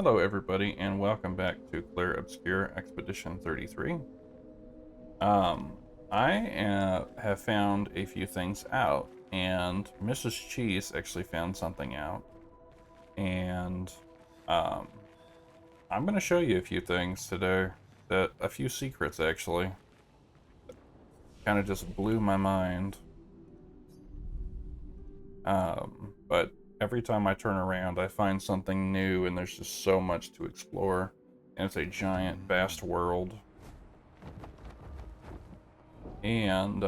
Hello everybody and welcome back to Clair Obscur Expedition 33. Um, I have found a few things out, and Mrs. Cheese actually found something out, and um, I'm going to show you a few things today, a few secrets actually, kind of just blew my mind. But every time I turn around I find something new, and there's just so much to explore, and it's a giant, vast world. And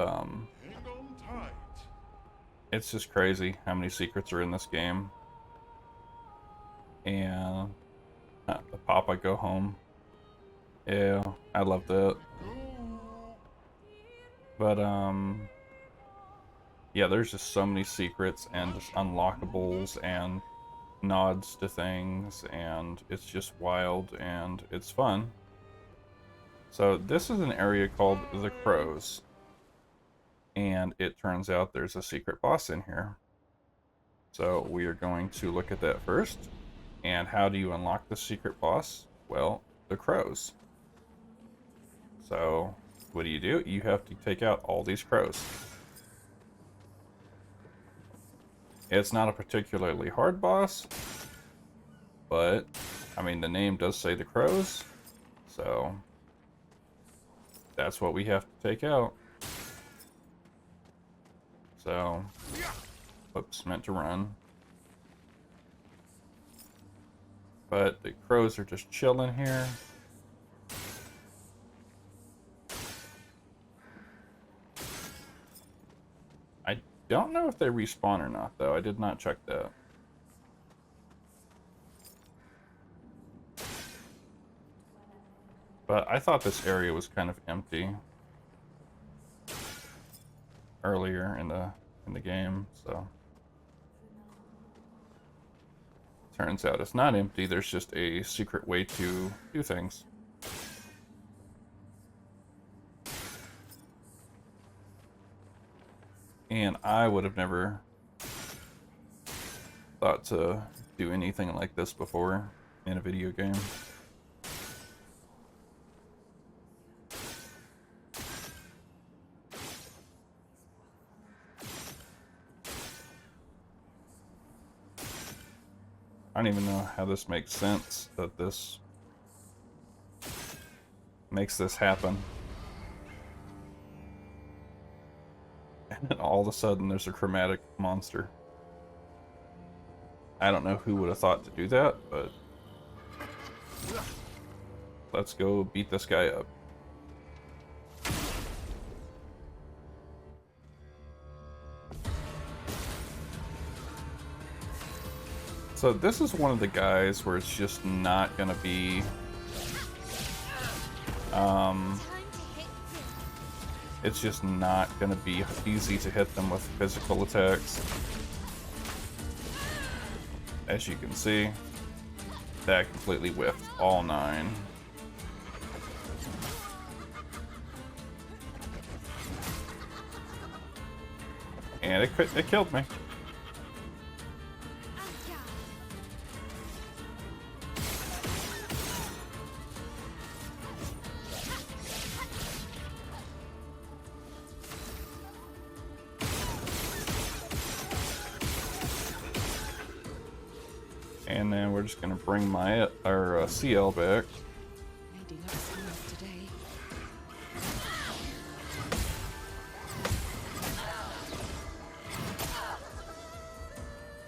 it's just crazy how many secrets are in this game. And the Papa Go Home. Yeah, I love that. But yeah, there's just so many secrets and just unlockables and nods to things, and it's just wild and it's fun. So this is an area called the Crows, and it turns out there's a secret boss in here. So we are going to look at that first. And how do you unlock the secret boss? Well, the crows. So what do? You have to take out all these crows. It's not a particularly hard boss, but I mean, the name does say the crows, so that's what we have to take out. So, whoops, meant to run. But the crows are just chilling here. I don't know if they respawn or not, though. I did not check that. But I thought this area was kind of empty earlier in the game, so turns out it's not empty. There's just a secret way to do things. And I would have never thought to do anything like this before in a video game. I don't even know how this makes sense, that this makes this happen. And then all of a sudden there's a chromatic monster. I don't know who would have thought to do that, but let's go beat this guy up. So this is one of the guys where it's just not gonna be it's just not gonna be easy to hit them with physical attacks. As you can see, that completely whiffed all 9. And it killed me. And then we're just gonna bring our CL back.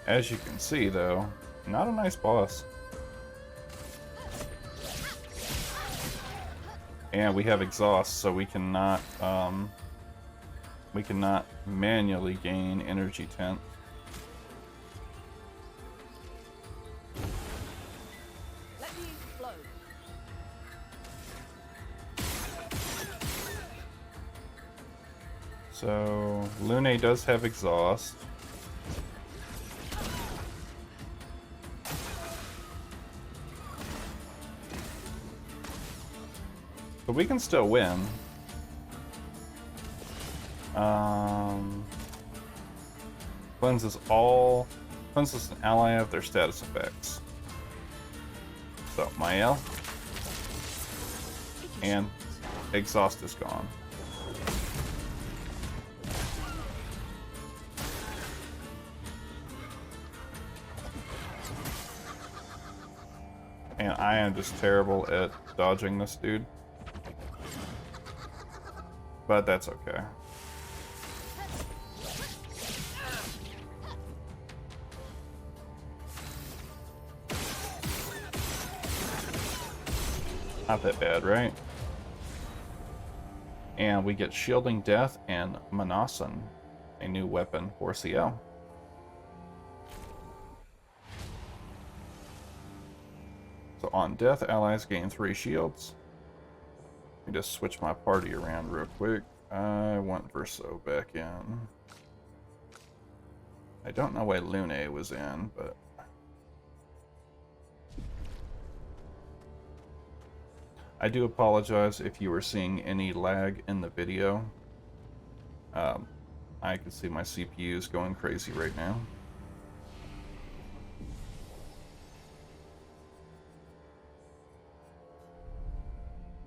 As you can see, though, not a nice boss. And we have exhaust, so we cannot manually gain energy tent. So Lune does have exhaust. But we can still win. Cleanses an ally of their status effects. So, Mael. And exhaust is gone. And I am just terrible at dodging this dude. But that's okay. Not that bad, right? And we get Shielding Death and Manasan, a new weapon for CL. So on death, allies gain 3 shields. Let me just switch my party around real quick. I want Verso back in. I don't know why Lune was in, but... I do apologize if you were seeing any lag in the video. I can see my CPU is going crazy right now.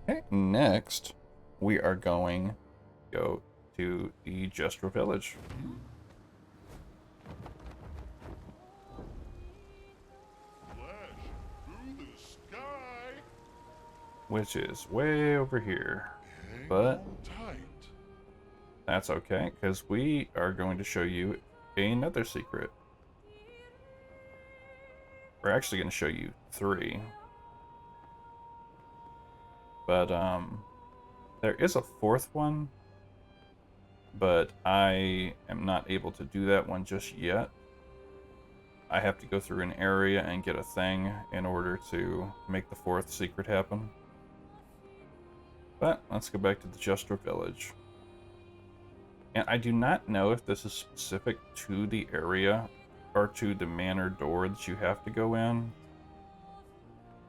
Okay, next we are going to go to the Gestra Village. Which is way over here, but that's okay, because we are going to show you another secret. We're actually going to show you 3. But, there is a 4th one, but I am not able to do that one just yet. I have to go through an area and get a thing in order to make the 4th secret happen. But let's go back to the Gestra Village. And I do not know if this is specific to the area or to the manor door that you have to go in.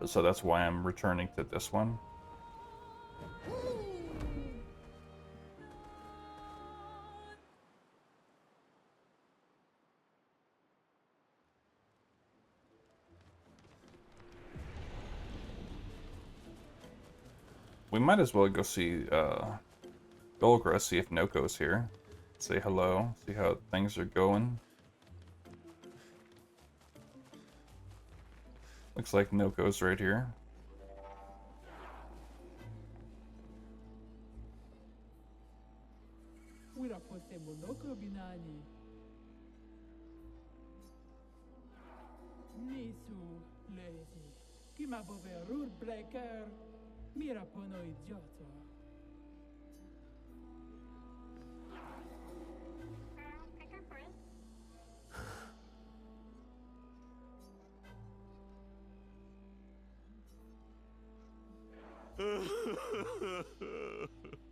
So that's why I'm returning to this one. We might as well go see Golgra, see if Noko's here. Say hello, see how things are going. Looks like Noko's right here.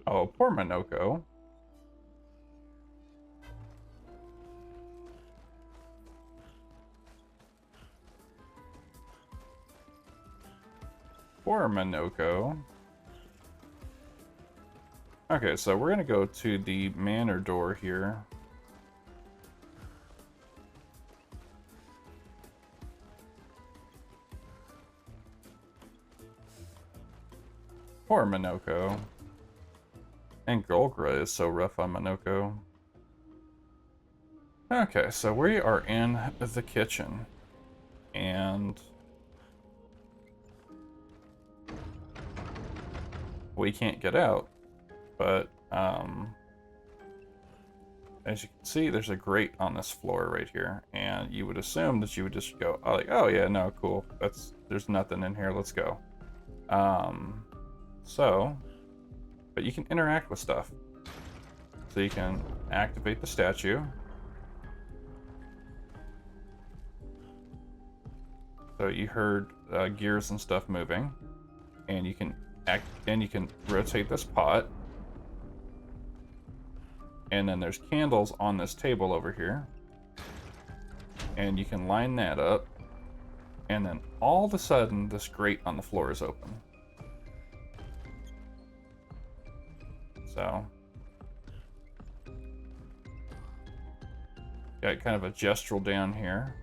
Oh, poor Minoko. Poor Minoko. Okay, so we're gonna go to the manor door here. Poor Minoko. And Golgra is so rough on Minoko. Okay, so we are in the kitchen. And we can't get out. But, as you can see, there's a grate on this floor right here. And you would assume that you would just go, oh, like, oh yeah, no, cool. There's nothing in here, let's go. But you can interact with stuff. So you can activate the statue. So you heard gears and stuff moving, and you can rotate this pot. And then there's candles on this table over here, and you can line that up. And then all of a sudden, this grate on the floor is open. So, got kind of a gestural down here.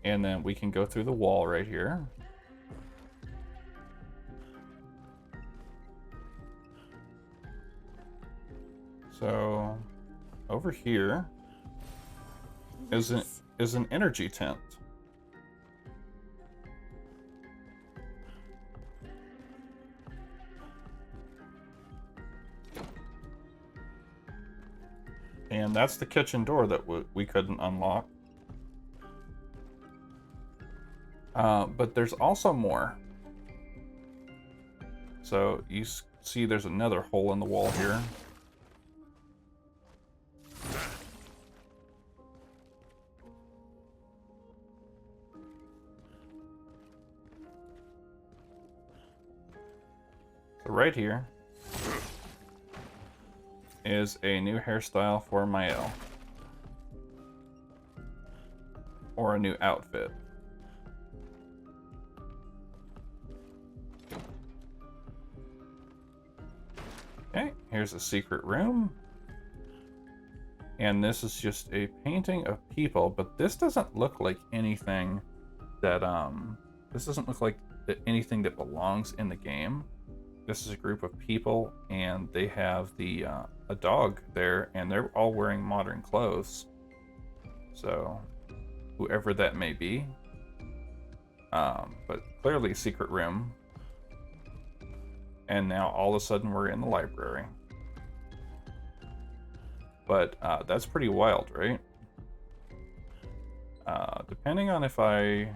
And then we can go through the wall right here. So over here is an energy tent. And that's the kitchen door that we couldn't unlock. But there's also more. So you see there's another hole in the wall here. So right here is a new hairstyle for Mael. Or a new outfit. Okay, here's a secret room. And this is just a painting of people, but this doesn't look like anything that, this doesn't look like anything that belongs in the game. This is a group of people, and they have a dog there, and they're all wearing modern clothes. So, whoever that may be. But clearly secret room. And now all of a sudden we're in the library. But that's pretty wild, right? Depending on if I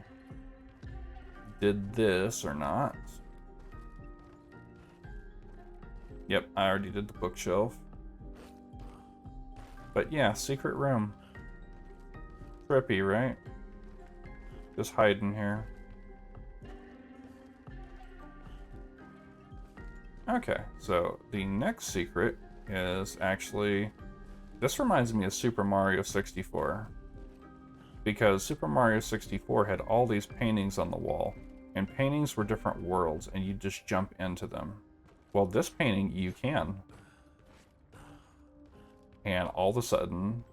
did this or not. Yep, I already did the bookshelf. But yeah, secret room. Trippy, right? Just hiding here. Okay, so the next secret is actually... This reminds me of Super Mario 64. Because Super Mario 64 had all these paintings on the wall. And paintings were different worlds, and you just jump into them. Well, this painting, you can. And all of a sudden,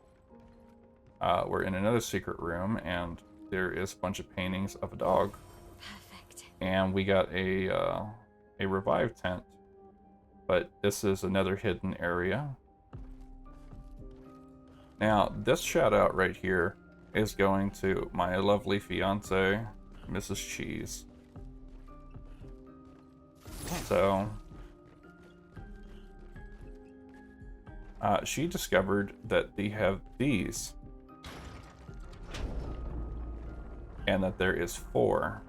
we're in another secret room, and there is a bunch of paintings of a dog. Perfect. And we got a revive tent. But this is another hidden area. Now, this shout out right here is going to my lovely fiance, Mrs. Cheese. So, she discovered that they have these. And that there is 4.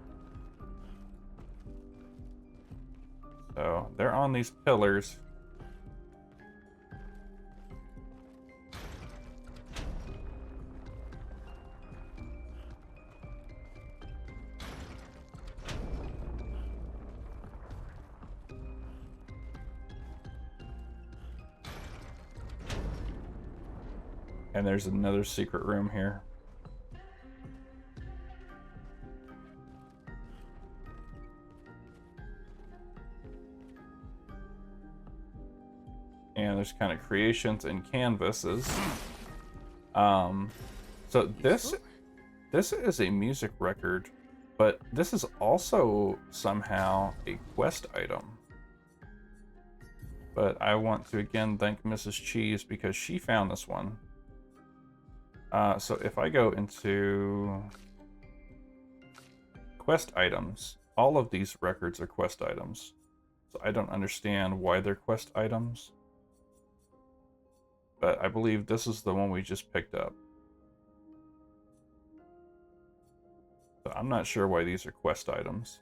So, they're on these pillars. And there's another secret room here. And there's kind of creations and canvases. So this is a music record, but this is also somehow a quest item. But I want to again thank Mrs. Cheese because she found this one. So if I go into quest items, all of these records are quest items. So I don't understand why they're quest items. But I believe this is the one we just picked up. So I'm not sure why these are quest items.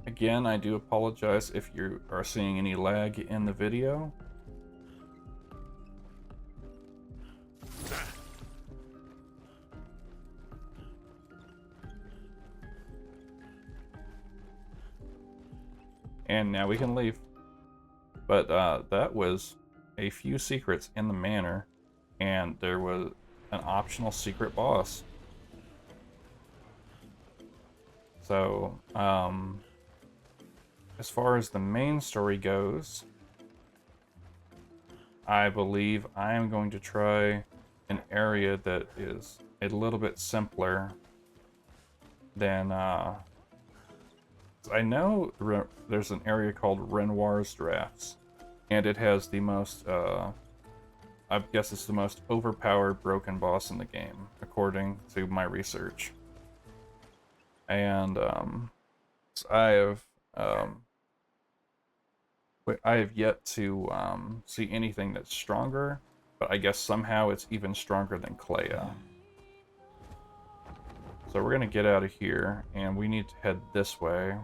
Again, I do apologize if you are seeing any lag in the video. And now we can leave. But that was a few secrets in the manor, and there was an optional secret boss. So, as far as the main story goes, I believe I am going to try an area that is a little bit simpler than, I know there's an area called Renoir's Drafts, and it has the most, I guess it's the most overpowered broken boss in the game, according to my research. And, I have, I have yet to see anything that's stronger, but I guess somehow it's even stronger than Clair. So we're going to get out of here, and we need to head this way,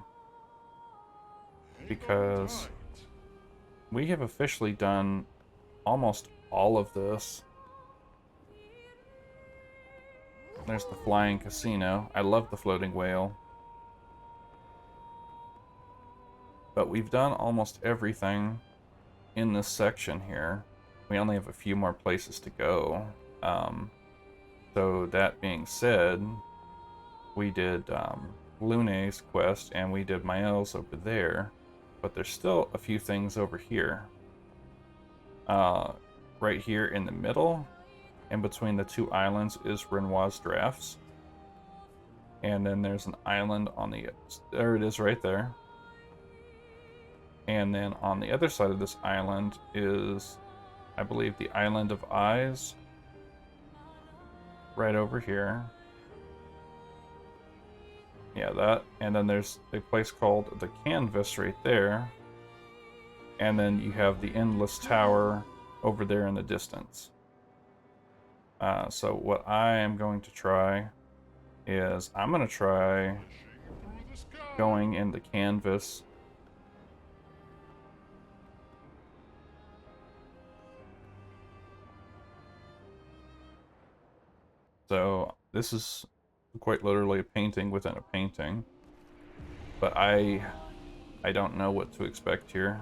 because we have officially done almost all of this. There's the flying casino. I love the floating whale. But we've done almost everything in this section here. We only have a few more places to go. So that being said, we did Lune's quest and we did Mael's over there. But there's still a few things over here. Right here in the middle, in between the two islands, is Renoir's Drafts. And then there's an island on the... There it is right there. And then on the other side of this island is, I believe, the Island of Eyes. Right over here. Yeah, that. And then there's a place called the Canvas right there. And then you have the Endless Tower over there in the distance. So what I am going to try is, I'm going to try going in the Canvas. So this is quite literally a painting within a painting. But I don't know what to expect here.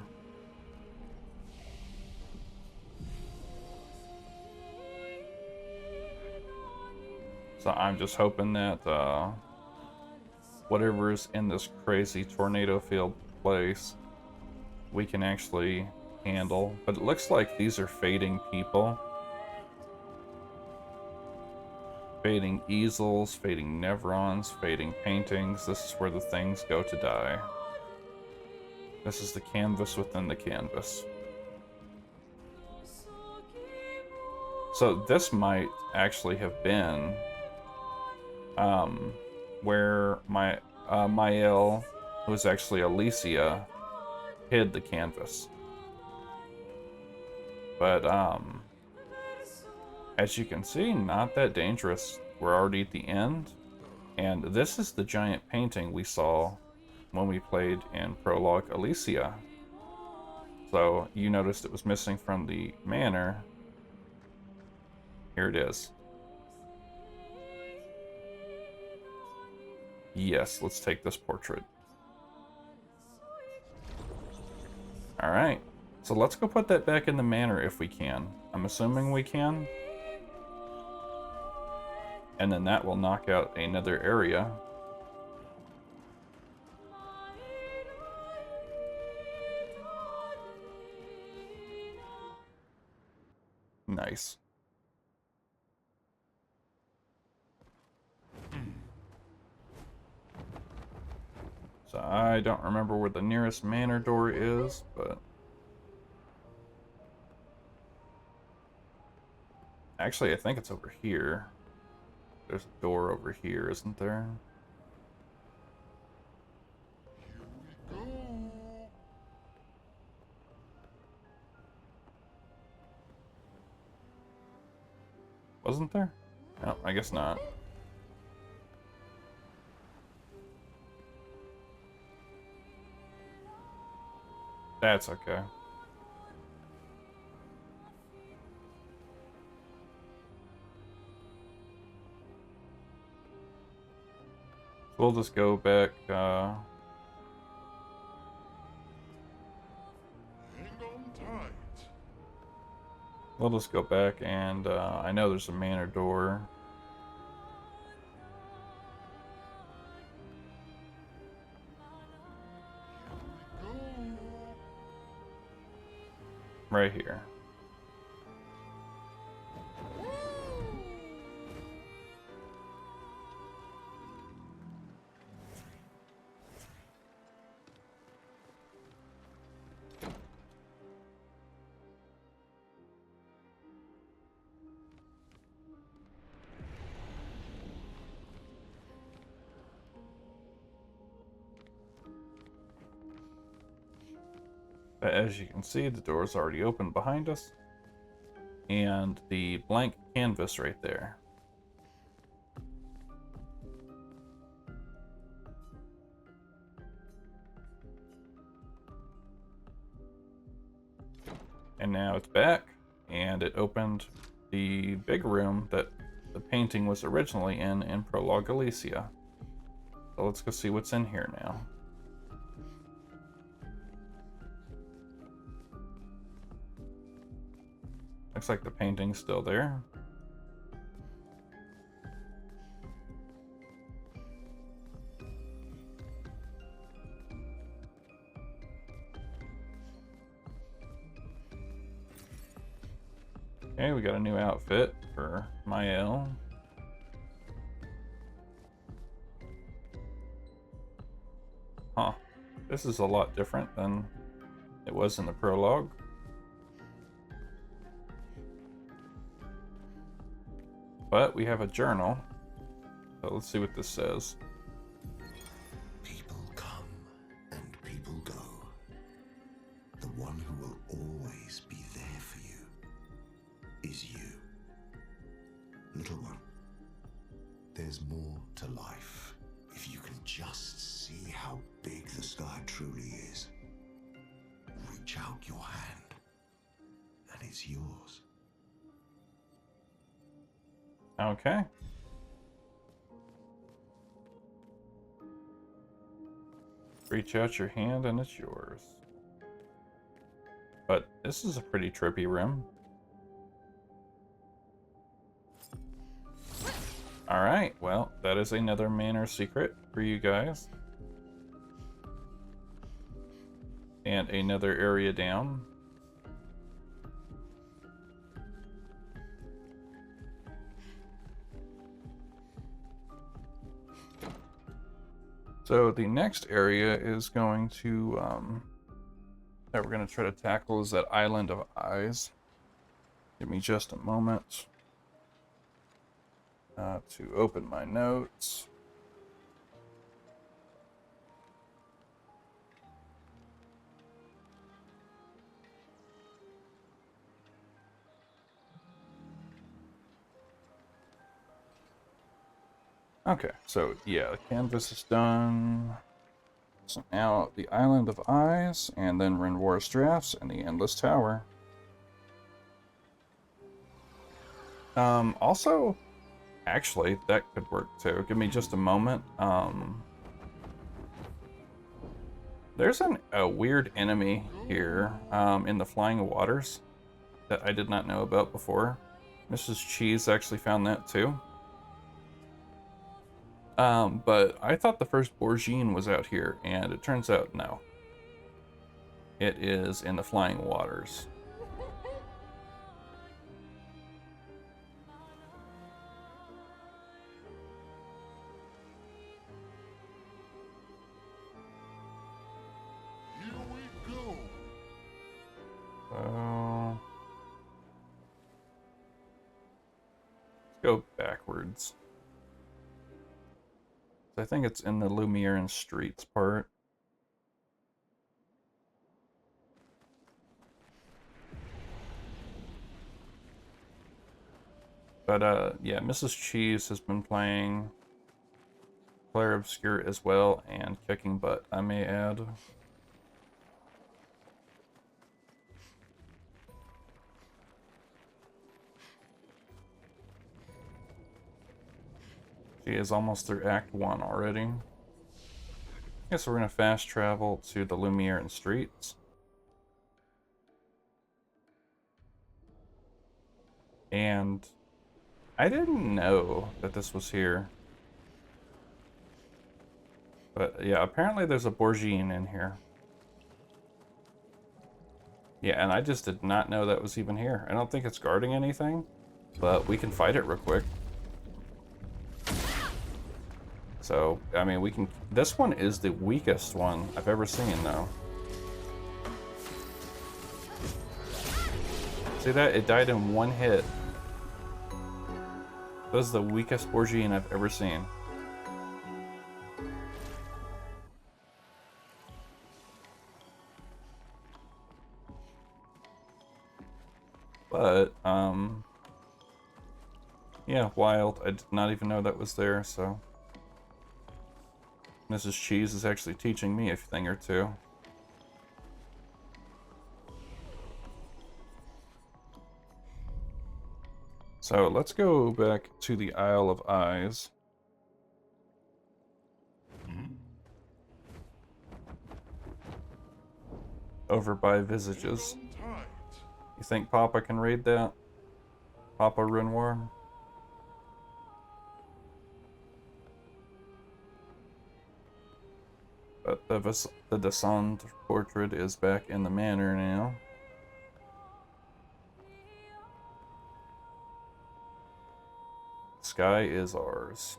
So I'm just hoping that whatever is in this crazy tornado-filled place, we can actually handle. But it looks like these are fading people. Fading easels, fading Nevrons, fading paintings. This is where the things go to die. This is the canvas within the canvas. So this might actually have been where Mael, who is actually Alicia, hid the canvas. But as you can see, not that dangerous. We're already at the end, and this is the giant painting we saw when we played in Prologue Alicia. So you noticed it was missing from the manor. Here it is. Yes, let's take this portrait. Alright, so let's go put that back in the manor if we can. I'm assuming we can. And then that will knock out another area. Nice. So I don't remember where the nearest manor door is, but... Actually, I think it's over here. There's a door over here, isn't there? Here we go. Wasn't there? No, I guess not. That's okay. We'll just go back, Hang on tight. we'll just go back and, I know there's a manor door. Here we go. Right here. But as you can see, the door is already open behind us. And the blank canvas right there. And now it's back, and it opened the big room that the painting was originally in Prologue Elysia. So let's go see what's in here now. Looks like the painting's still there. Okay, we got a new outfit for Mael. Huh. This is a lot different than it was in the prologue. But we have a journal. So let's see what this says. People come and people go. The one who will always be there for you is you. Little one, there's more to life if you can just see how big the sky truly is. Reach out your hand, and it's yours. Okay. Reach out your hand and it's yours. But this is a pretty trippy room. Alright, well, that is another Manor Secret for you guys. And another area down. So the next area is going to, that we're going to try to tackle is that Island of Eyes. Give me just a moment to open my notes. Okay, so yeah, the canvas is done. So now the Island of Eyes, and then Renoir's Drafts, and the Endless Tower. Also, actually, that could work too. Give me just a moment. There's a weird enemy here in the Flying Waters that I did not know about before. Mrs. Cheese actually found that too. But I thought the first Bourgeon was out here, and it turns out no. It is in the Flying Waters. Here we go. So let's go backwards. I think it's in the Lumiere and Streets part. But yeah, Mrs. Cheese has been playing Clair Obscur as well, and kicking butt, I may add. She is almost through Act 1 already. Okay, so we're going to fast travel to the Lumiere and Streets. And I didn't know that this was here. But yeah, apparently there's a Bourgeon in here. Yeah, and I just did not know that was even here. I don't think it's guarding anything, but we can fight it real quick. So, I mean, we can... This one is the weakest one I've ever seen, though. See that? It died in one hit. This is the weakest Bourgeon I've ever seen. But, yeah, wild. I did not even know that was there, so. Mrs. Cheese is actually teaching me a thing or two. So let's go back to the Isle of Eyes. Over by Visages. You think Papa can read that? Papa Renoir? But the Descend portrait is back in the manor now. Sky is ours.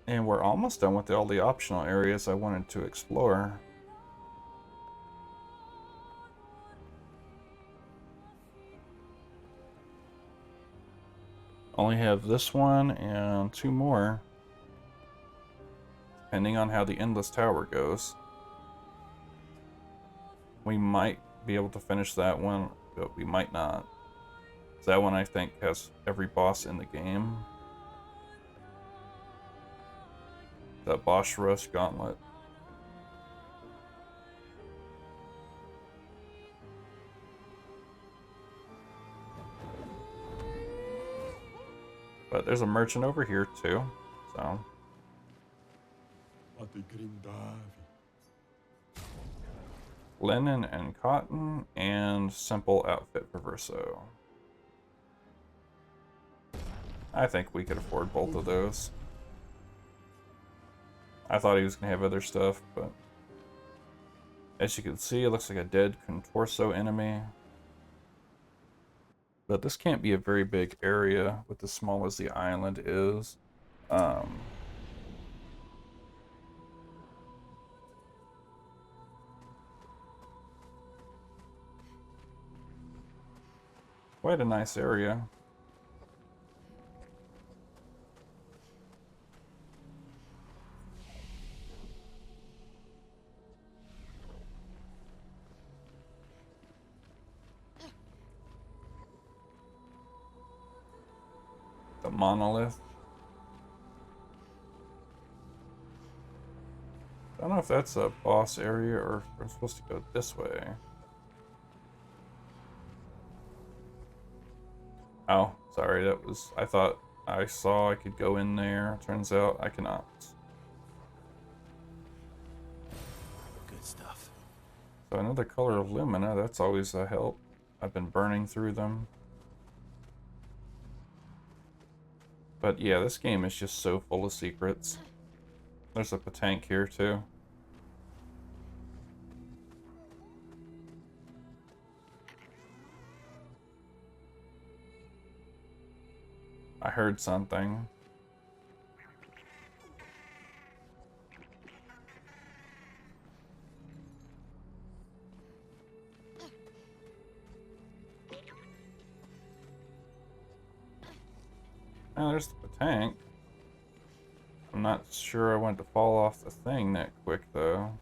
And we're almost done with all the optional areas I wanted to explore. Only have this one and 2 more. Depending on how the Endless Tower goes. We might be able to finish that one, but we might not. That one I think has every boss in the game. That Boss Rush Gauntlet. But there's a merchant over here too, so. Linen and cotton and simple outfit for Verso. I think we could afford both of those. I thought he was going to have other stuff, but as you can see, it looks like a dead Contorso enemy. But this can't be a very big area with as small as the island is. Quite a nice area. The monolith. I don't know if that's a boss area or if we're supposed to go this way. Oh, sorry, that was, I thought I saw I could go in there. Turns out I cannot. Good stuff. So another color of Lumina, that's always a help. I've been burning through them. But yeah, this game is just so full of secrets. There's a Petank here too. I heard something. Oh, there's the Petank. I'm not sure I want to fall off the thing that quick though.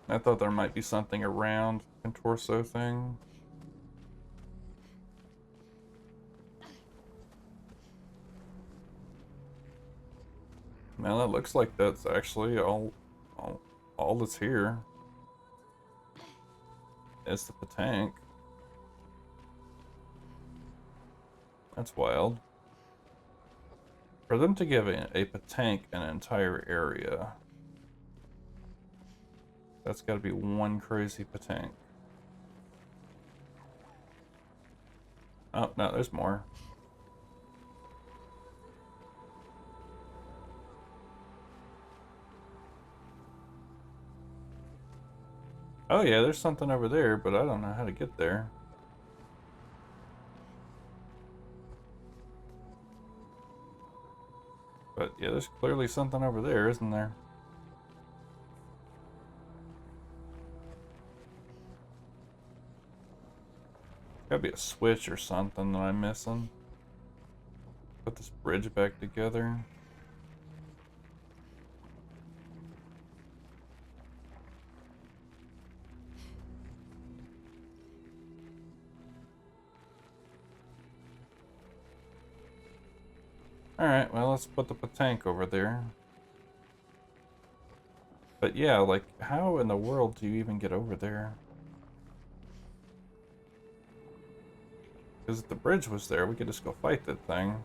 I thought there might be something around the torso thing. Man, that looks like that's actually all that's here. Is the Petank. That's wild. For them to give a Petank an entire area, that's got to be one crazy Petank. Oh, no, there's more. Oh yeah, there's something over there, but I don't know how to get there. But yeah, there's clearly something over there, isn't there? Gotta be a switch or something that I'm missing. Put this bridge back together. Alright, well, let's put the Petank over there. But yeah, like, how in the world do you even get over there? Because if the bridge was there, we could just go fight that thing.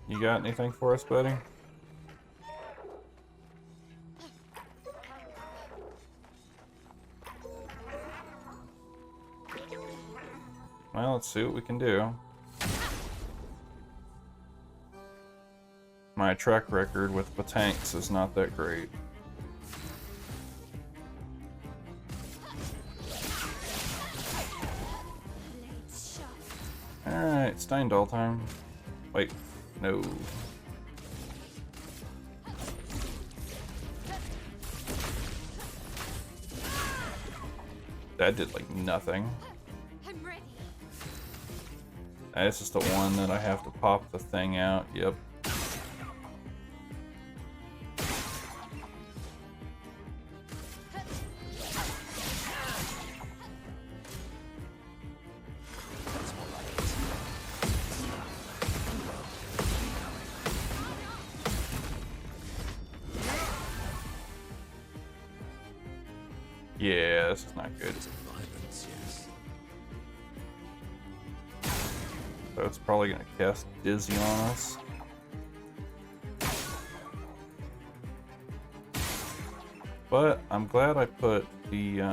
You got anything for us, buddy? Well, let's see what we can do. My track record with Petanks is not that great. Alright, Steindal time. Wait, no. That did like nothing. I'm ready. That's just the one that I have to pop the thing out. Yep. Yeah, this is not good. So it's probably gonna cast Dizzy on us. But I'm glad I put the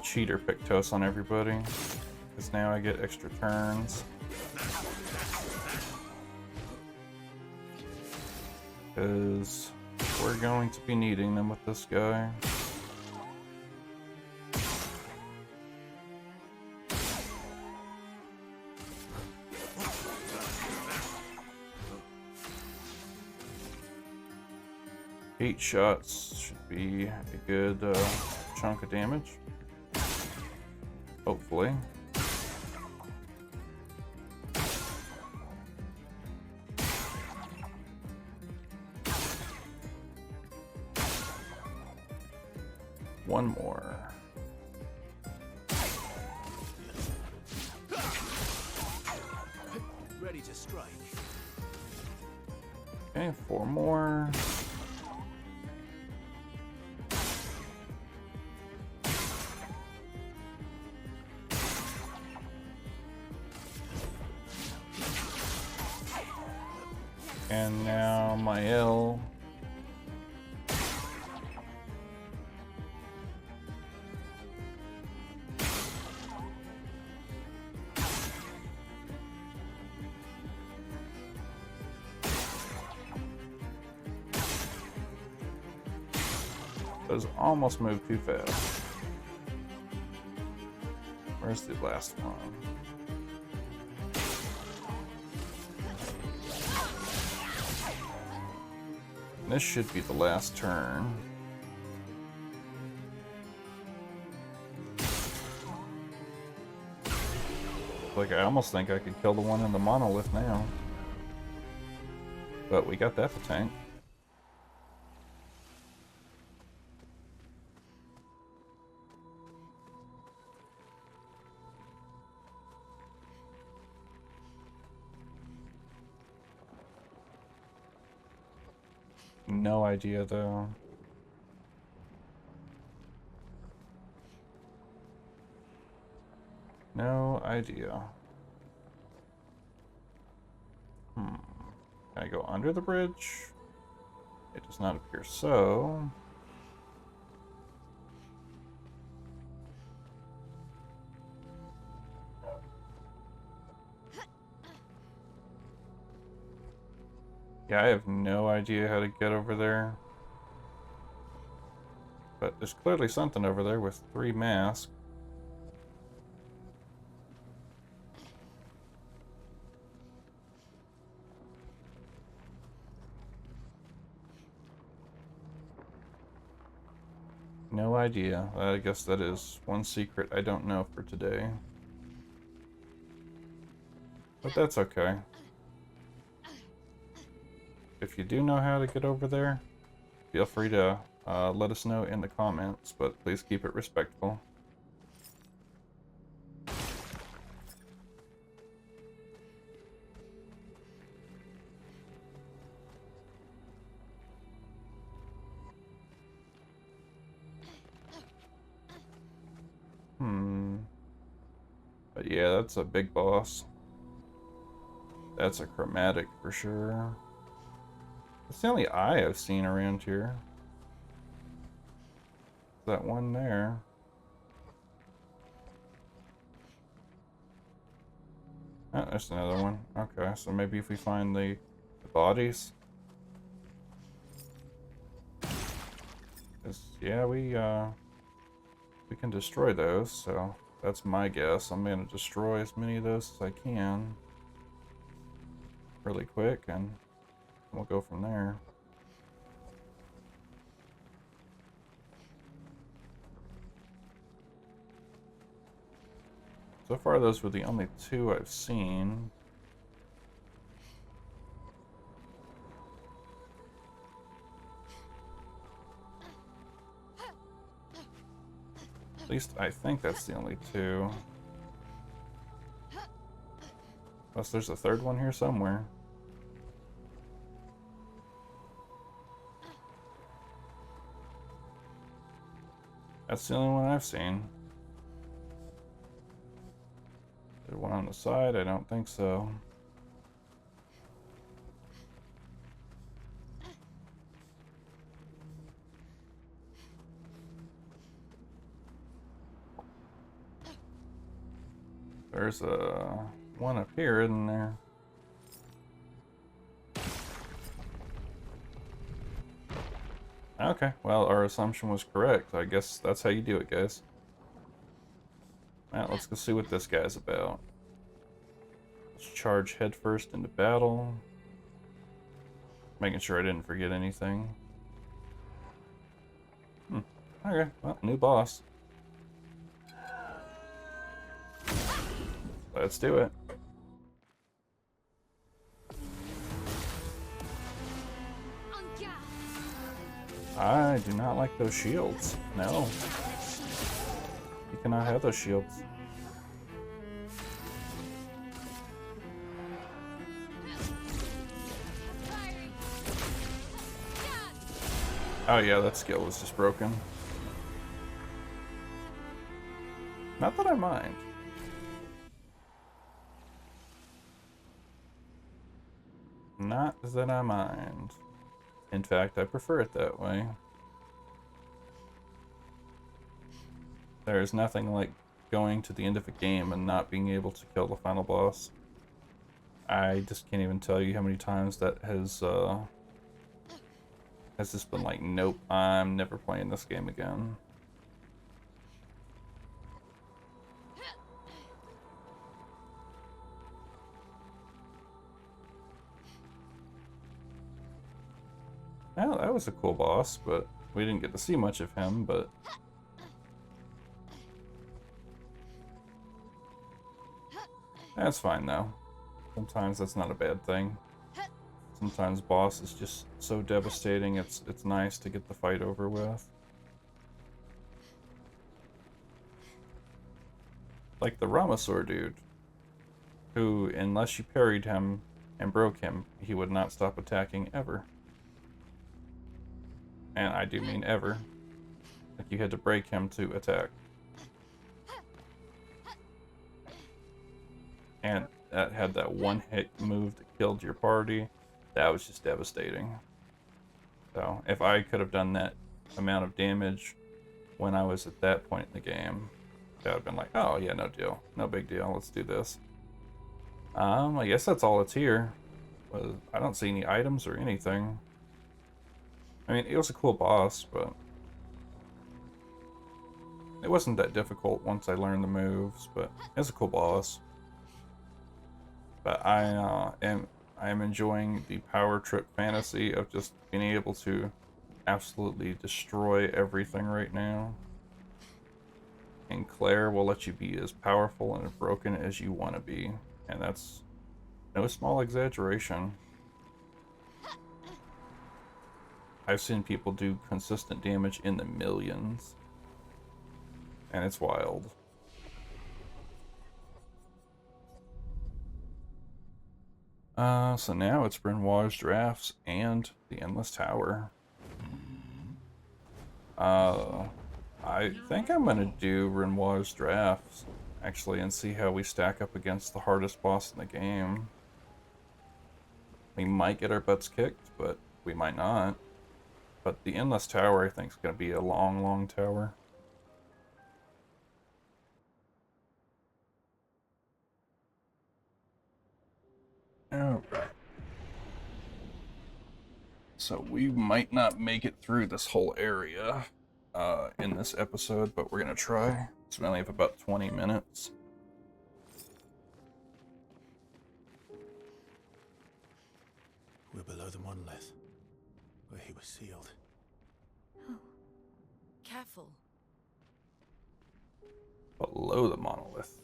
cheater Pictos on everybody, because now I get extra turns. Because we're going to be needing them with this guy. Eight shots should be a good chunk of damage. Hopefully. One more. Ready to strike. Okay, four more. And now my L. Those almost moved too fast. Where's the last one? This should be the last turn. Like, I almost think I could kill the one in the monolith now. But we got that Petank. No idea though. No idea. Can I go under the bridge? It does not appear so. Yeah, I have no idea how to get over there. But there's clearly something over there with 3 masks. No idea. I guess that is one secret I don't know for today. But that's okay. If you do know how to get over there, feel free to let us know in the comments, but please keep it respectful. But yeah, that's a big boss. That's a chromatic for sure. That's the only eye I've seen around here. That one there. Oh, there's another one. Okay, so maybe if we find the bodies. 'Cause, yeah, we can destroy those, so that's my guess. I'm gonna destroy as many of those as I can really quick, and we'll go from there. So far, those were the only two I've seen. At least I think that's the only two. Unless there's a third one here somewhere. That's the only one I've seen. There's one on the side? I don't think so. There's a one up here, isn't there? Okay, well, our assumption was correct. I guess that's how you do it, guys. Alright, let's go see what this guy's about. Let's charge headfirst into battle. Making sure I didn't forget anything. Okay, well, new boss. Let's do it. I do not like those shields. No. You cannot have those shields. Oh yeah, that skill was just broken. Not that I mind. Not that I mind. In fact, I prefer it that way. There is nothing like going to the end of a game and not being able to kill the final boss. I just can't even tell you how many times that has just been like, nope, I'm never playing this game again. Well, that was a cool boss, but we didn't get to see much of him, but... That's fine, though. Sometimes that's not a bad thing. Sometimes boss is just so devastating, it's nice to get the fight over with. Like the Ramasaur dude, who, unless you parried him and broke him, he would not stop attacking ever. And I do mean ever. Like you had to break him to attack. And that had that one hit move that killed your party. That was just devastating. So if I could have done that amount of damage when I was at that point in the game, that would have been like, oh yeah, no deal. No big deal, let's do this. I guess that's all that's here. I don't see any items or anything. I mean, it was a cool boss, but it wasn't that difficult once I learned the moves, but it was a cool boss. But I am enjoying the power trip fantasy of just being able to absolutely destroy everything right now. And Clair will let you be as powerful and broken as you want to be. And that's no small exaggeration. I've seen people do consistent damage in the millions. And it's wild. So now it's Renoir's Drafts and the Endless Tower. I think I'm gonna do Renoir's Drafts, actually, and see how we stack up against the hardest boss in the game. We might get our butts kicked, but we might not. But the Endless Tower, I think, is gonna be a long, long tower. Alright. So we might not make it through this whole area in this episode, but we're gonna try. So we only have about 20 minutes. We're below the monolith, where he was sealed. Oh, careful. Below the monolith.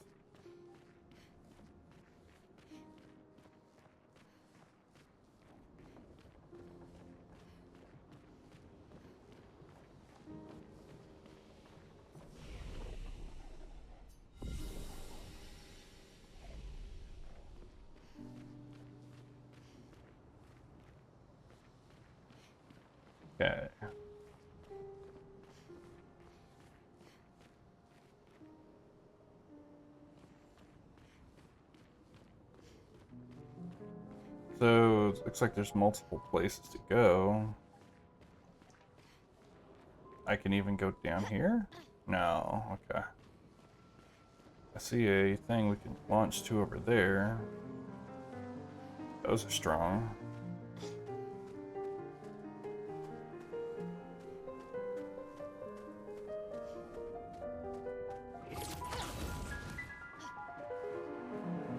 Okay. So, it looks like there's multiple places to go. I can even go down here? No, okay. I see a thing we can launch to over there. Those are strong.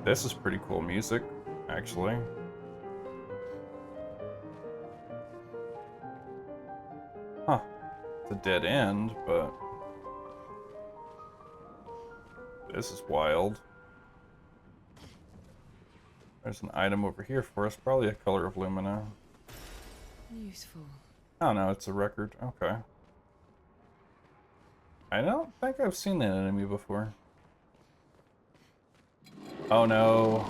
This is pretty cool music, actually. Huh. It's a dead end, but this is wild. There's an item over here for us, probably a color of Lumina. Useful. Oh no, it's a record. Okay. I don't think I've seen that enemy before. Oh no.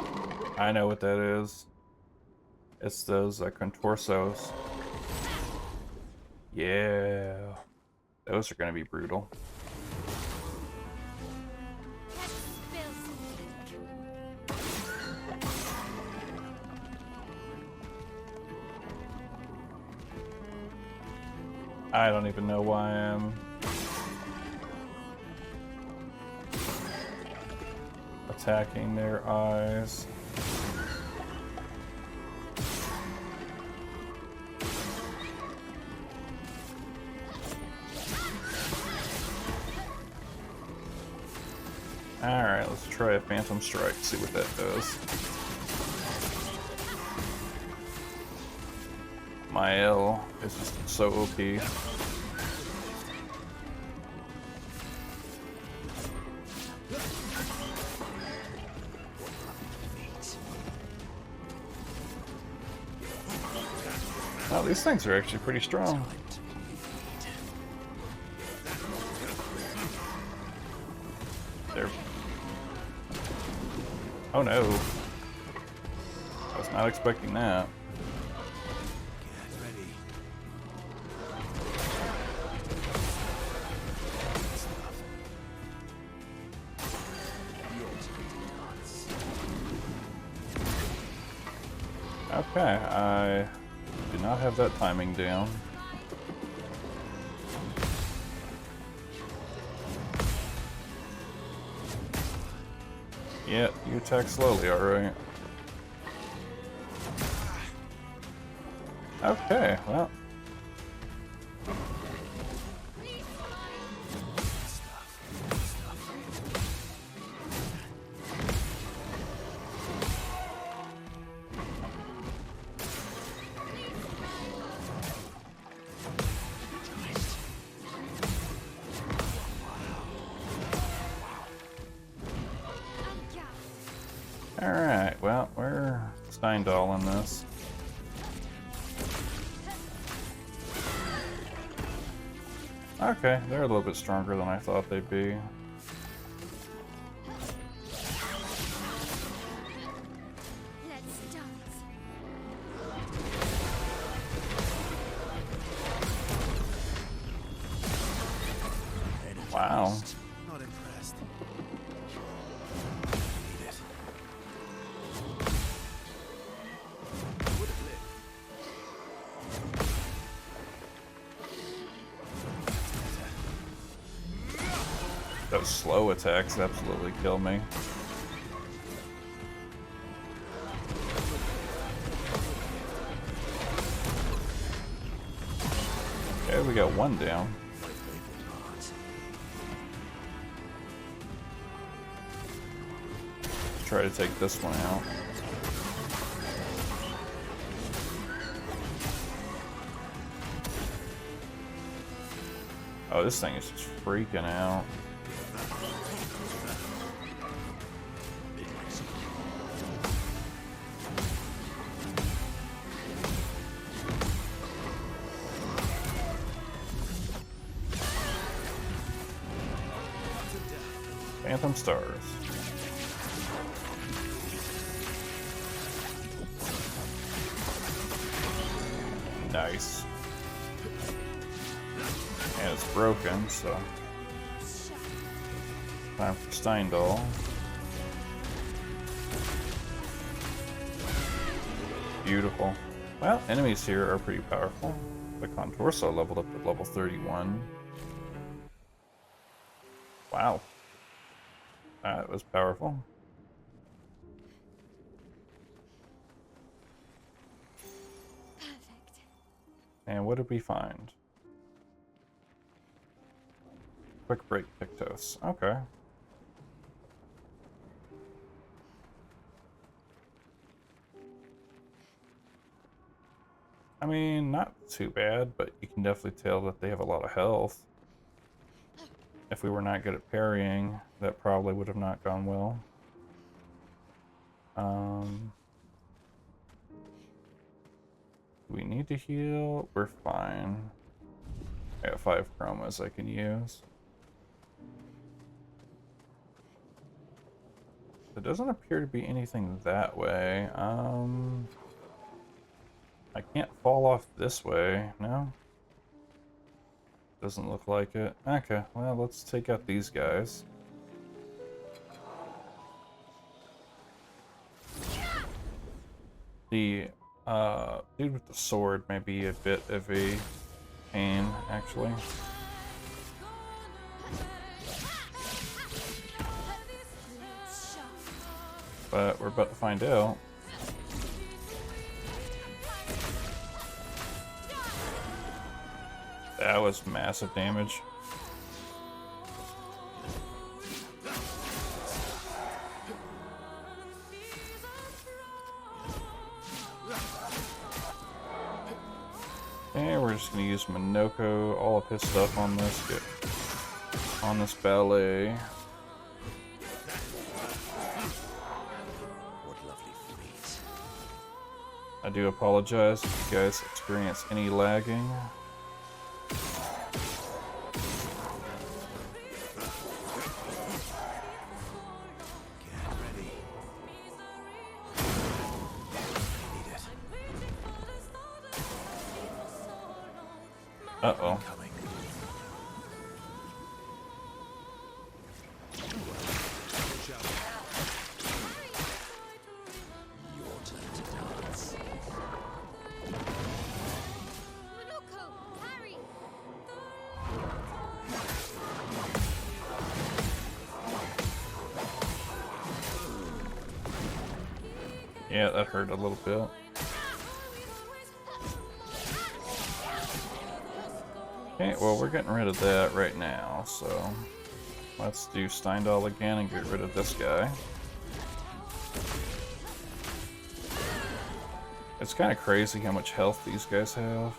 I know what that is. It's those contorsos. Yeah. Those are gonna be brutal. I don't even know why I'm attacking their eyes. Alright, let's try a Phantom Strike, see what that does. My L is just so OP. Oh, these things are actually pretty strong. They're... Oh no. I was not expecting that. Get ready. Okay, I do not have that timing down. Yeah, you attack slowly, alright. Okay, well. Alright, well, we're Steindal in this. Okay, they're a little bit stronger than I thought they'd be. Let's dance. Wow. Not impressed. Need it. Would have lived. Those slow attacks absolutely kill me. Okay, we got one down. Try to take this one out. Oh, this thing is just freaking out. Phantom Stars. Nice. And it's broken, so time for Steindal. Beautiful. Well, enemies here are pretty powerful. The Contorso leveled up to level 31. Wow. That was powerful. Perfect. And what did we find? Quick break Pictos. Okay. I mean, not too bad, but you can definitely tell that they have a lot of health. If we were not good at parrying, that probably would have not gone well. We need to heal. We're fine. I got 5 chromas I can use. There doesn't appear to be anything that way. I can't fall off this way, no? Doesn't look like it. Okay, well, let's take out these guys. The dude with the sword may be a bit of a pain, actually. But we're about to find out. That was massive damage. And we're just gonna use Minoko, all of his stuff on this ballet. What lovely feet. I do apologize if you guys experience any lagging. Get ready. Need it. Uh-oh. Coming. Your turn to dance. Monoko, parry. Yeah, that hurt a little bit. Okay, well, we're getting rid of that right now, so let's do Steindal again and get rid of this guy. It's kind of crazy how much health these guys have.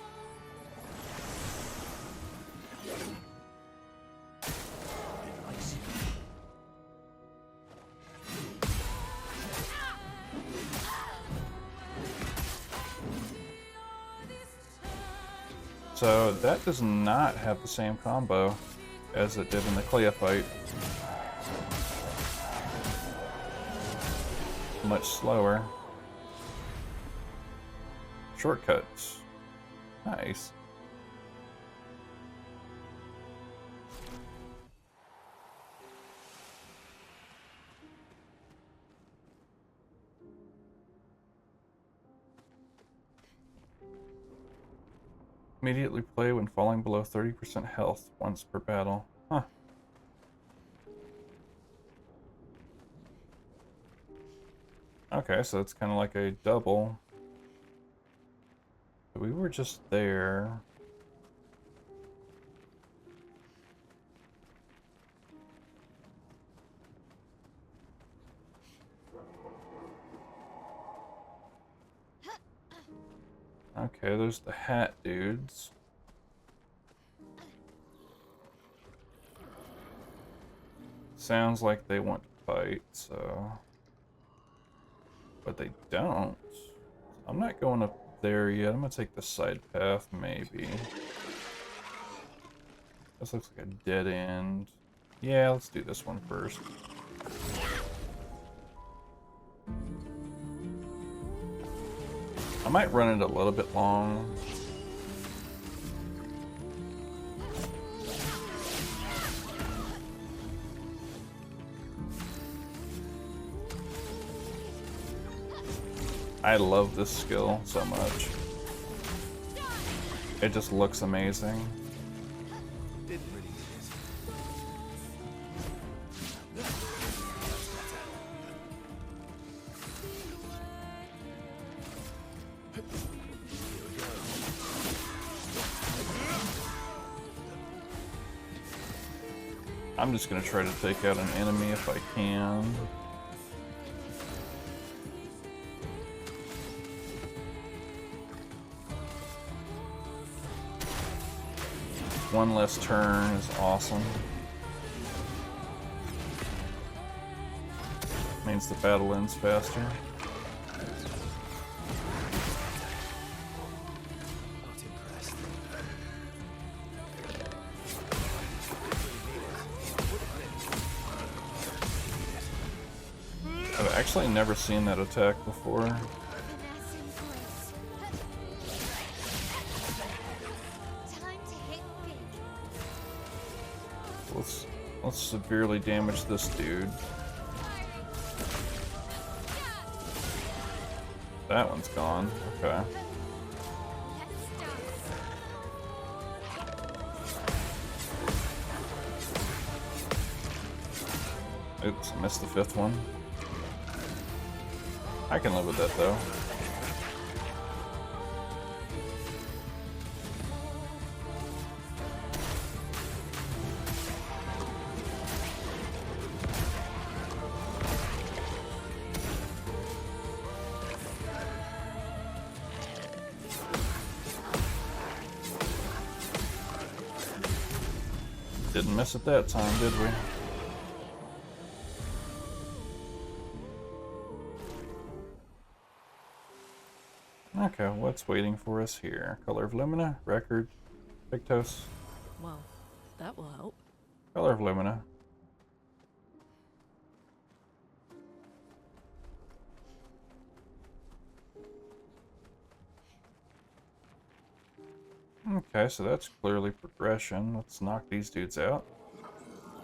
So that does not have the same combo as it did in the Clair fight. Much slower. Shortcuts. Nice. Immediately play when falling below 30% health once per battle. Huh. Okay, so it's kind of like a double. We were just there. Okay, there's the hat dudes. Sounds like they want to fight, so... But they don't. I'm not going up there yet. I'm gonna take the side path, maybe. This looks like a dead end. Yeah, let's do this one first. I might run it a little bit long. I love this skill so much. It just looks amazing. I'm just gonna try to take out an enemy if I can. One less turn is awesome. Means the battle ends faster. I've actually never seen that attack before. Let's severely damage this dude. That one's gone. Okay. Oops, missed the fifth one. I can live with that though. Didn't miss it that time, did we? Okay, what's waiting for us here? Color of Lumina, record, Pictos. Well, that will help. Color of Lumina. Okay, so that's clearly progression. Let's knock these dudes out.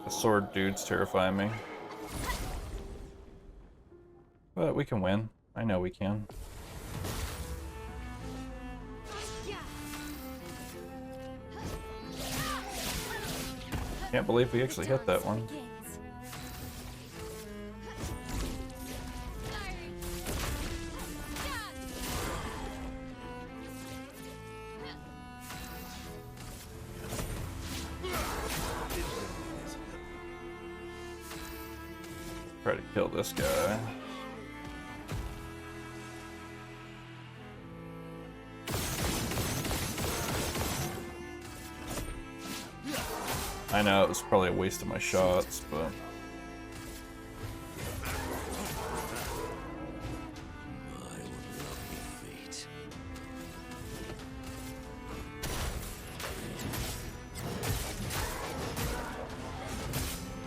The sword dudes terrify me. But we can win. I know we can. Can't believe we actually hit that one. Try to kill this guy. I know it was probably a waste of my shots, but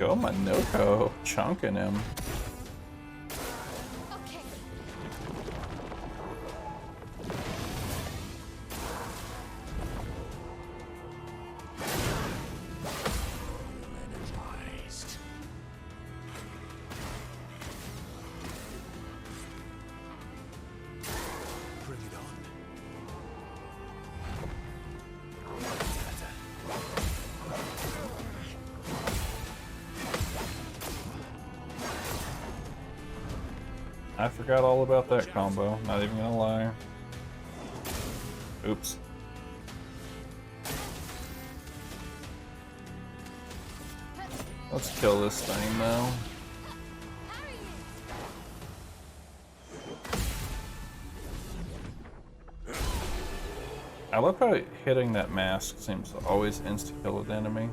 go, Manoko. Chunking him. Okay. Energized. Bring it on. I forgot all about that combo, not even gonna lie. Oops. Let's kill this thing though. Parry it. I love how hitting that mask seems to always insta-kill an enemy.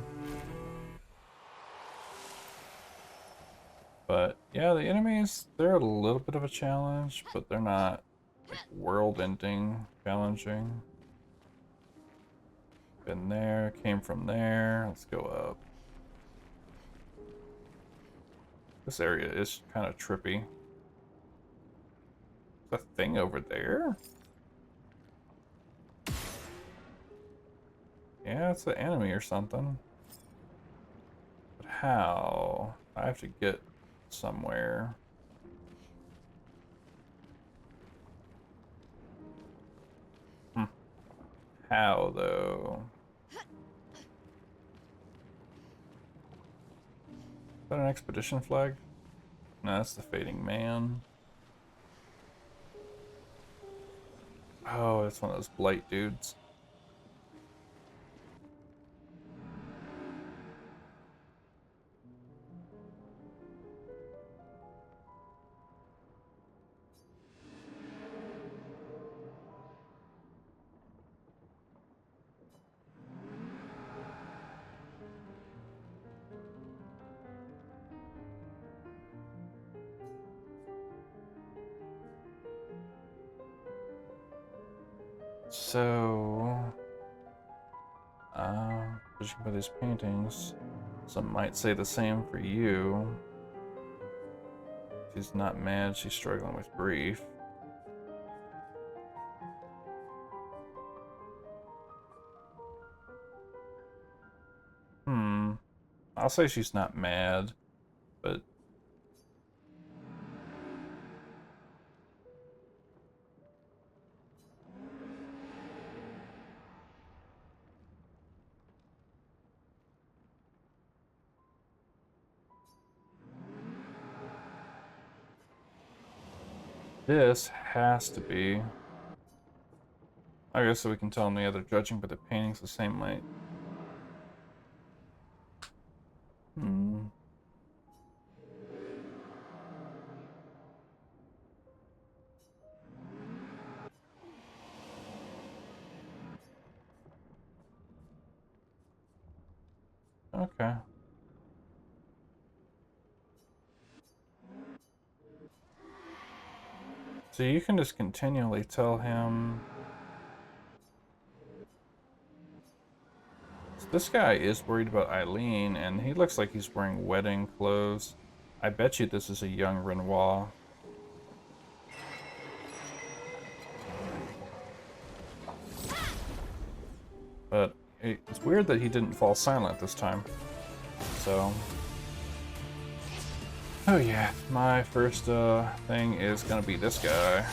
But yeah, the enemies, they're a little bit of a challenge, but they're not like world-ending challenging. Been there, came from there. Let's go up. This area is kind of trippy. There's a thing over there? Yeah, it's an enemy or something. But how? I have to get somewhere. How though? Is that an expedition flag? No, that's the fading man. Oh, it's one of those blight dudes. So, judging by these paintings, some might say the same for you. She's not mad, she's struggling with grief. I'll say she's not mad, but this has to be. I guess so we can tell them the other judging, but the painting's the same light. Okay. So you can just continually tell him. So this guy is worried about Eileen, and he looks like he's wearing wedding clothes. I bet you this is a young Renoir. But it's weird that he didn't fall silent this time. So, oh yeah, my first thing is gonna be this guy.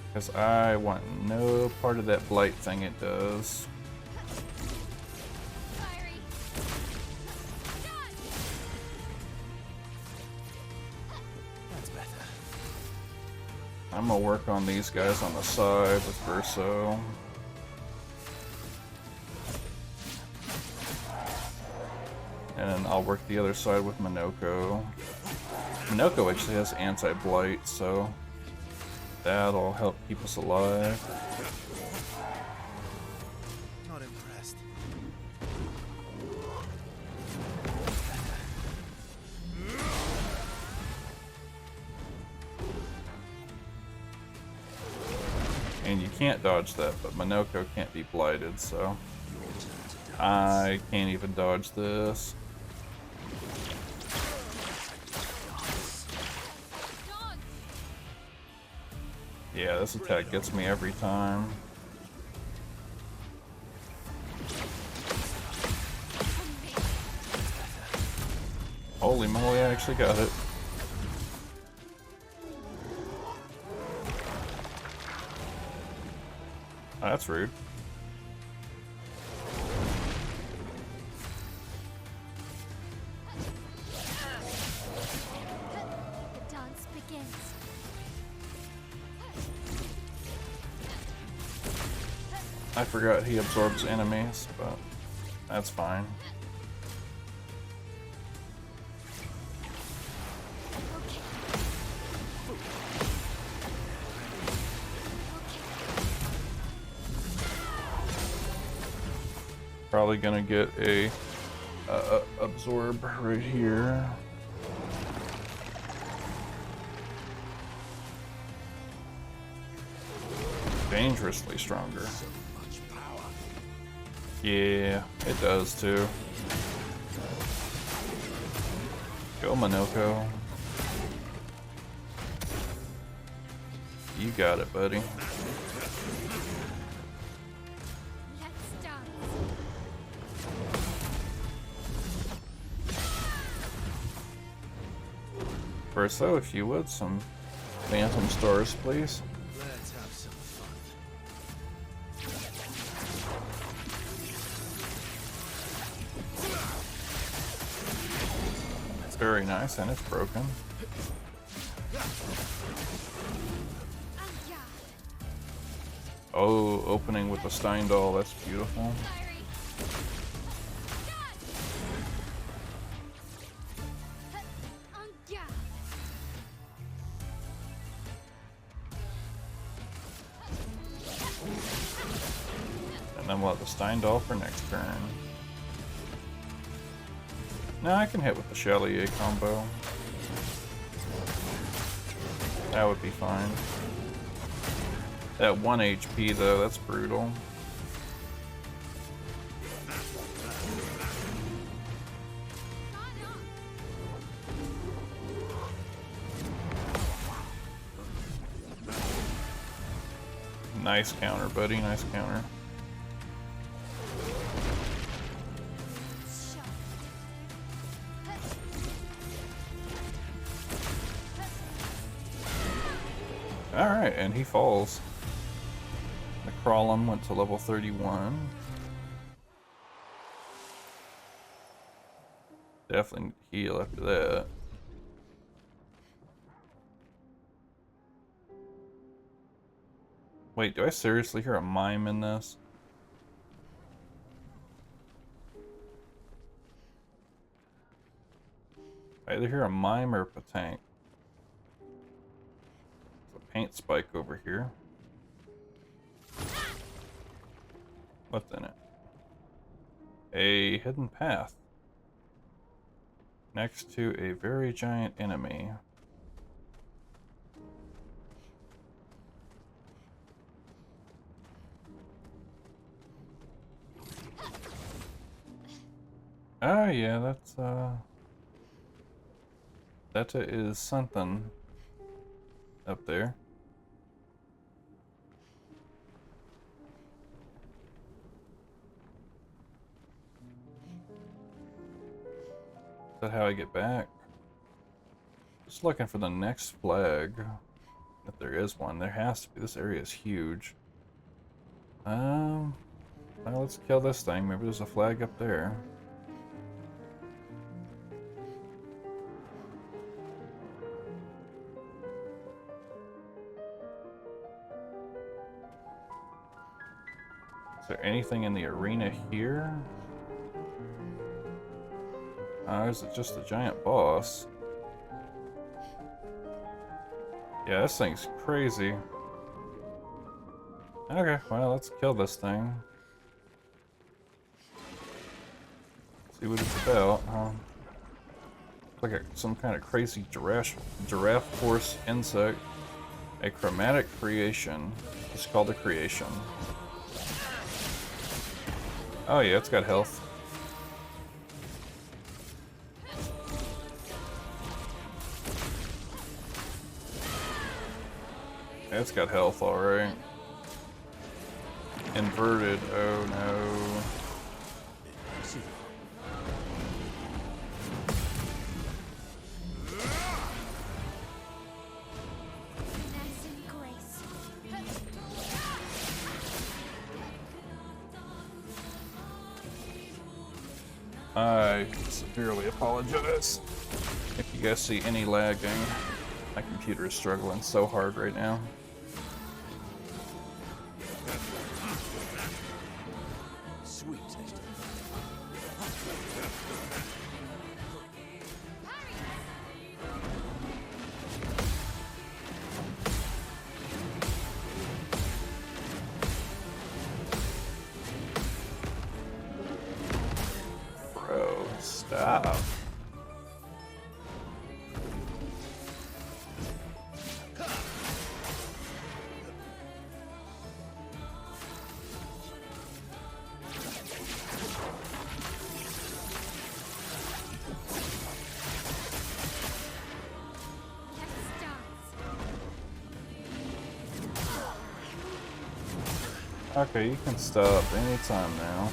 Because I want no part of that blight thing it does. Fiery. Done. That's better. I'm gonna work on these guys on the side with Verso. And then I'll work the other side with Manoko. Manoko actually has anti-blight, so that'll help keep us alive. Not impressed. And you can't dodge that, but Manoko can't be blighted, so I can't even dodge this. Yeah, this attack gets me every time. Holy moly, I actually got it. Oh, that's rude. The dance begins. I forgot he absorbs enemies, but that's fine. Probably gonna get a absorb right here. Dangerously stronger. Yeah, it does too. Go Minoko. You got it, buddy. Let's dance. Verso, if you would, some Phantom Stars, please. Let's have some fun. It's very nice, and it's broken. Yeah. Oh, opening with the Steindal, that's beautiful. Fiery. Yeah. And then we'll have the Steindal for next turn. Now I can hit with the Chapelier combo. That would be fine. That 1 HP though, that's brutal. Nice counter, buddy, nice counter. Alright, and he falls. The Crawlum went to level 31. Definitely heal after that. Wait, do I seriously hear a mime in this? I either hear a mime or a Petank. There's a paint spike over here. What's in it? A hidden path. Next to a very giant enemy. Oh yeah, that is something up there. Is that how I get back? Just looking for the next flag. If there is one, there has to be. This area is huge. Well, let's kill this thing. Maybe there's a flag up there. Is there anything in the arena here? Is it just a giant boss? Yeah, this thing's crazy. Okay, well, let's kill this thing. See what it's about. Like some kind of crazy giraffe horse insect. A Chromatic Creation. It's called a Creation. Oh yeah, it's got health. It's got health, alright. Inverted, oh no. Finesse and grace. I severely apologize if you guys see any lagging. My computer is struggling so hard right now. Sweet taste. Bro, stop. Let's dance. Okay, you can stop anytime now.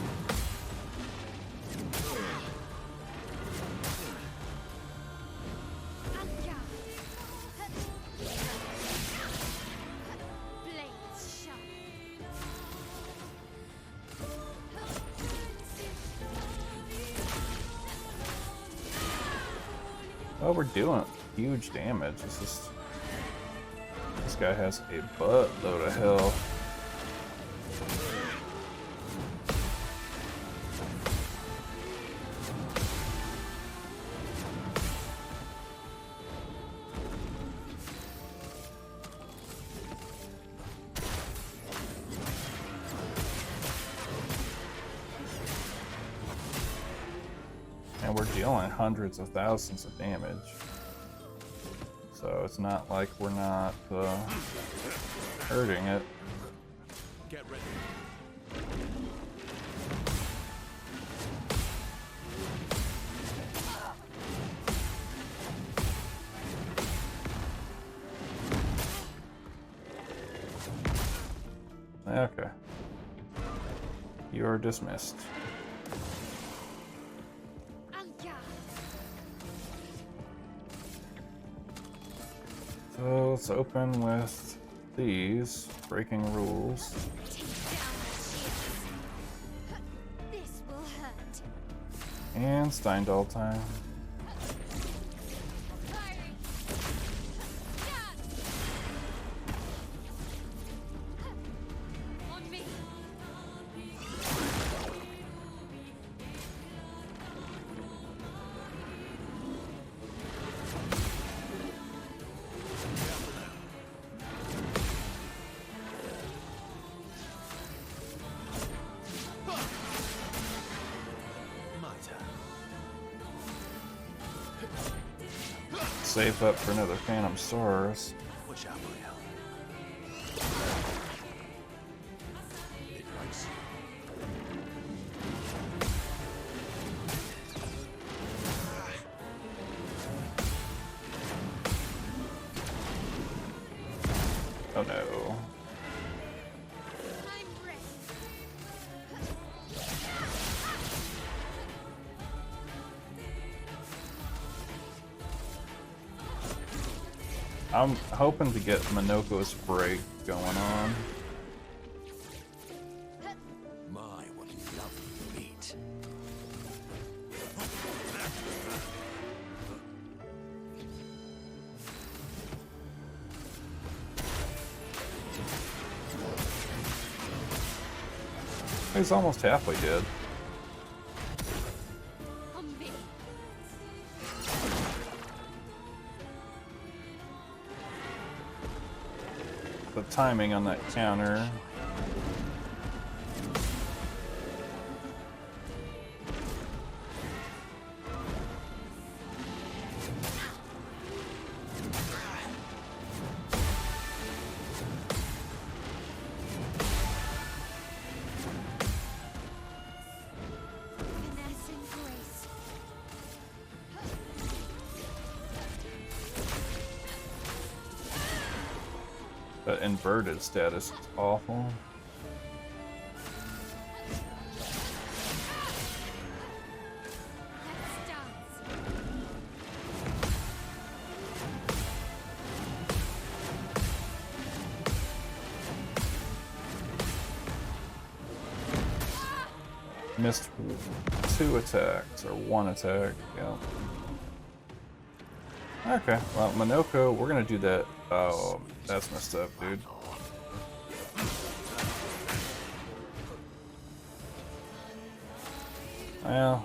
Anga. Blades sharp. Oh, we're doing huge damage. This guy has a buttload of health. And we're dealing hundreds of thousands of damage. So it's not like we're not hurting it. Get ready. Okay. You are dismissed. Anga. So let's open with these breaking rules. Take down the shields. This will hurt. And Steindal time. Firing. Dance. On me. My turn. Save up for another Phantom Stars. Watch out, Brielle. It likes you. Oh no. I'm ready. I'm hoping to get Minoko's break going on. My, what a lovely meat. He's almost halfway dead. On me. The timing on that counter. Finesse and grace. But inverted status is awful. Let's dance. Missed 2 attacks, or 1 attack, yeah. Okay, well, Minoko, we're gonna do that. Oh, that's messed up, dude. Well,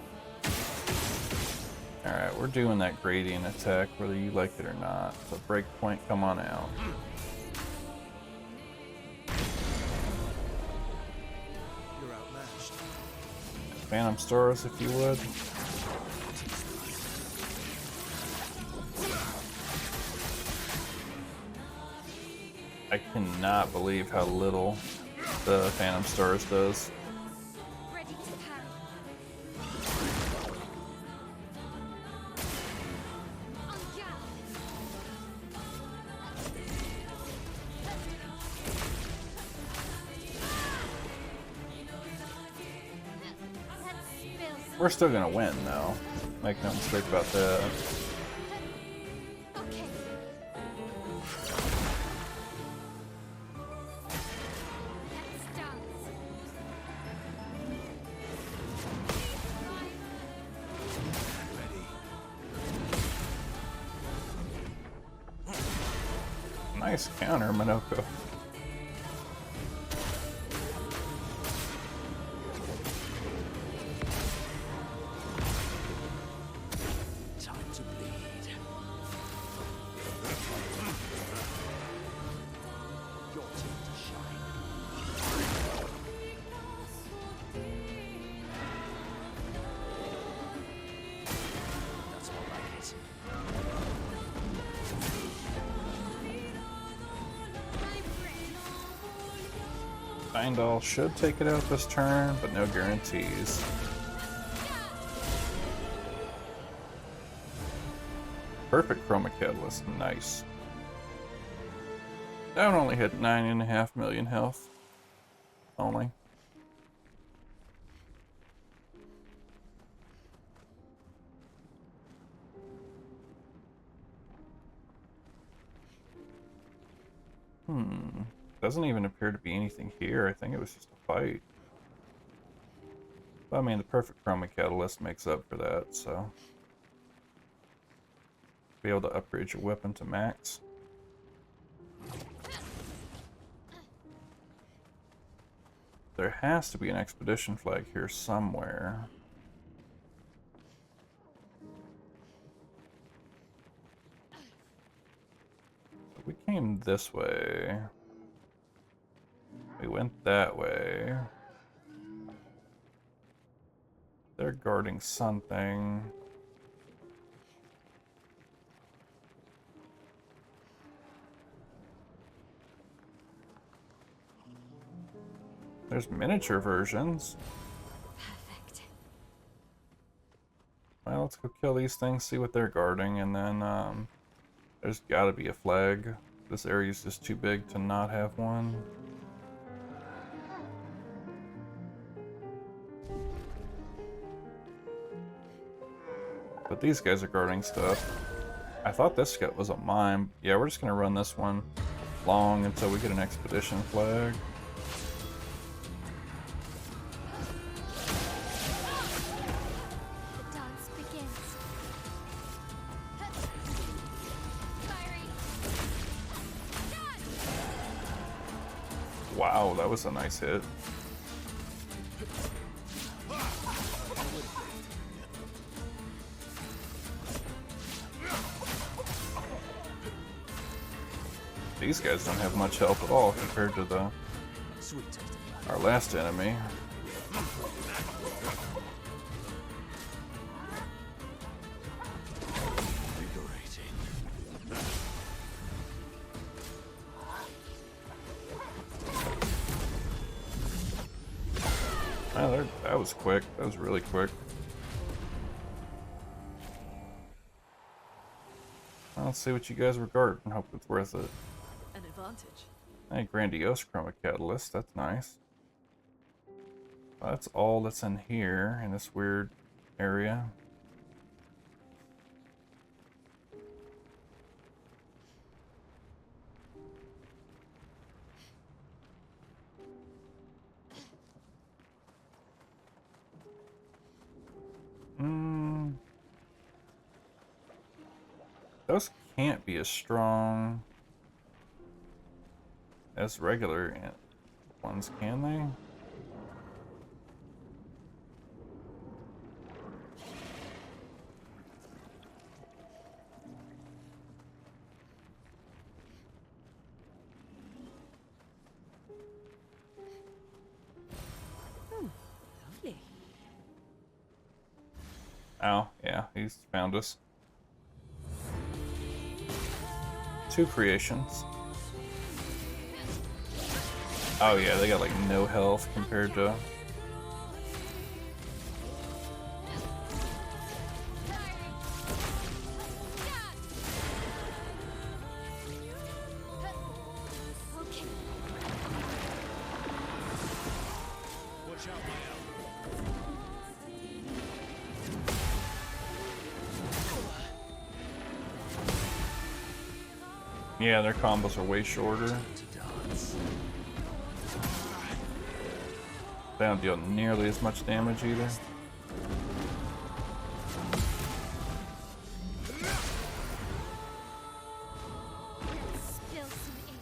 alright, we're doing that gradient attack whether you like it or not. So breakpoint, come on out. You're outmatched. Phantom Stars, if you would. I cannot believe how little the Phantom Stars does. Ready to parry. On guard. Let's spill. We're still gonna win, though. Make no mistake about that. Okay. Let's dance. Nice counter, Minoko. Time to bleed. Your turn to shine. That's more like it. Findall should take it out this turn, but no guarantees. Perfect Chroma Catalyst, nice. That one only hit 9.5 million health. Only. Doesn't even appear to be anything here. I think it was just a fight. But I mean, the perfect Chroma Catalyst makes up for that, so. Be able to upgrade your weapon to max. There has to be an expedition flag here somewhere. We came this way. We went that way. They're guarding something. There's miniature versions. Perfect. Well, let's go kill these things, see what they're guarding, and then there's gotta be a flag. This area's just too big to not have one. But these guys are guarding stuff. I thought this guy was a mime. Yeah, we're just gonna run this one long until we get an expedition flag. The dance begins. Fiery. Wow, that was a nice hit. These guys don't have much health at all compared to the Sweet taste of our last enemy. invigorating. Well, that was quick. That was really quick. Well, let's see what you guys regard and hope it's worth it. An advantage. Hey, grandiose chroma catalyst. That's nice. Well, that's all that's in here in this weird area. Those can't be as strong as regular ones, can they? Lovely. Oh, yeah, he's found us. 2 creations. Oh yeah, they got like no health compared to... Okay. Yeah, their combos are way shorter. They don't deal nearly as much damage either. Spill some ink.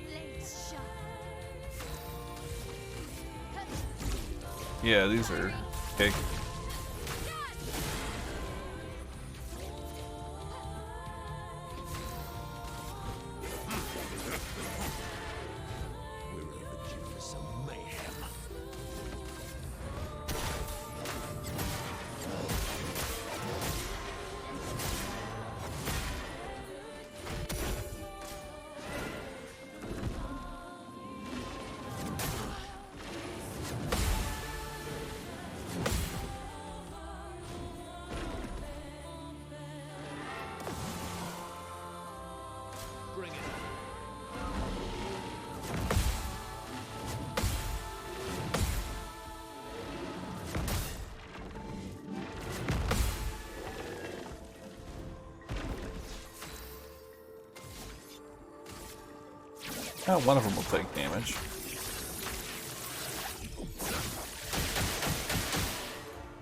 Blades sharp. Yeah, these are big. Oh, one of them will take damage.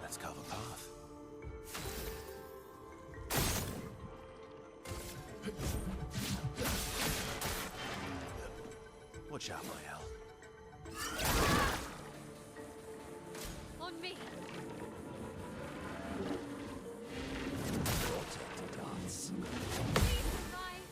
Let's carve a path. Watch out, my hell. On me. Dance. Please survive.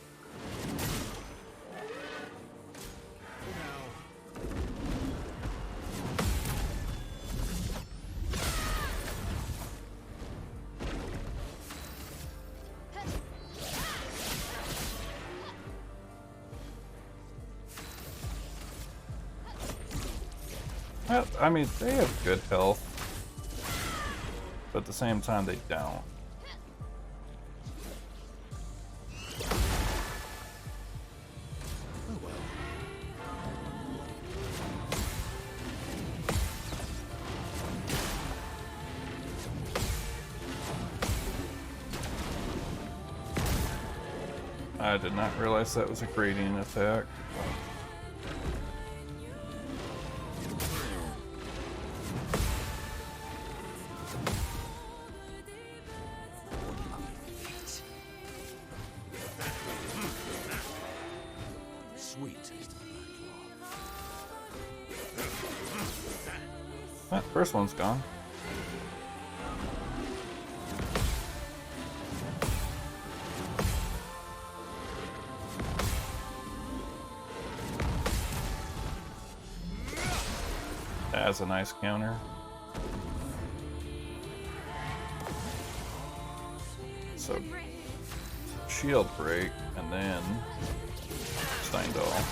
Well, I mean, they have good health, but at the same time, they don't. Oh well. I did not realize that was a gradient attack. Sweet taste of the That first one's gone. That's a nice counter. So, shield break, and then Steindal.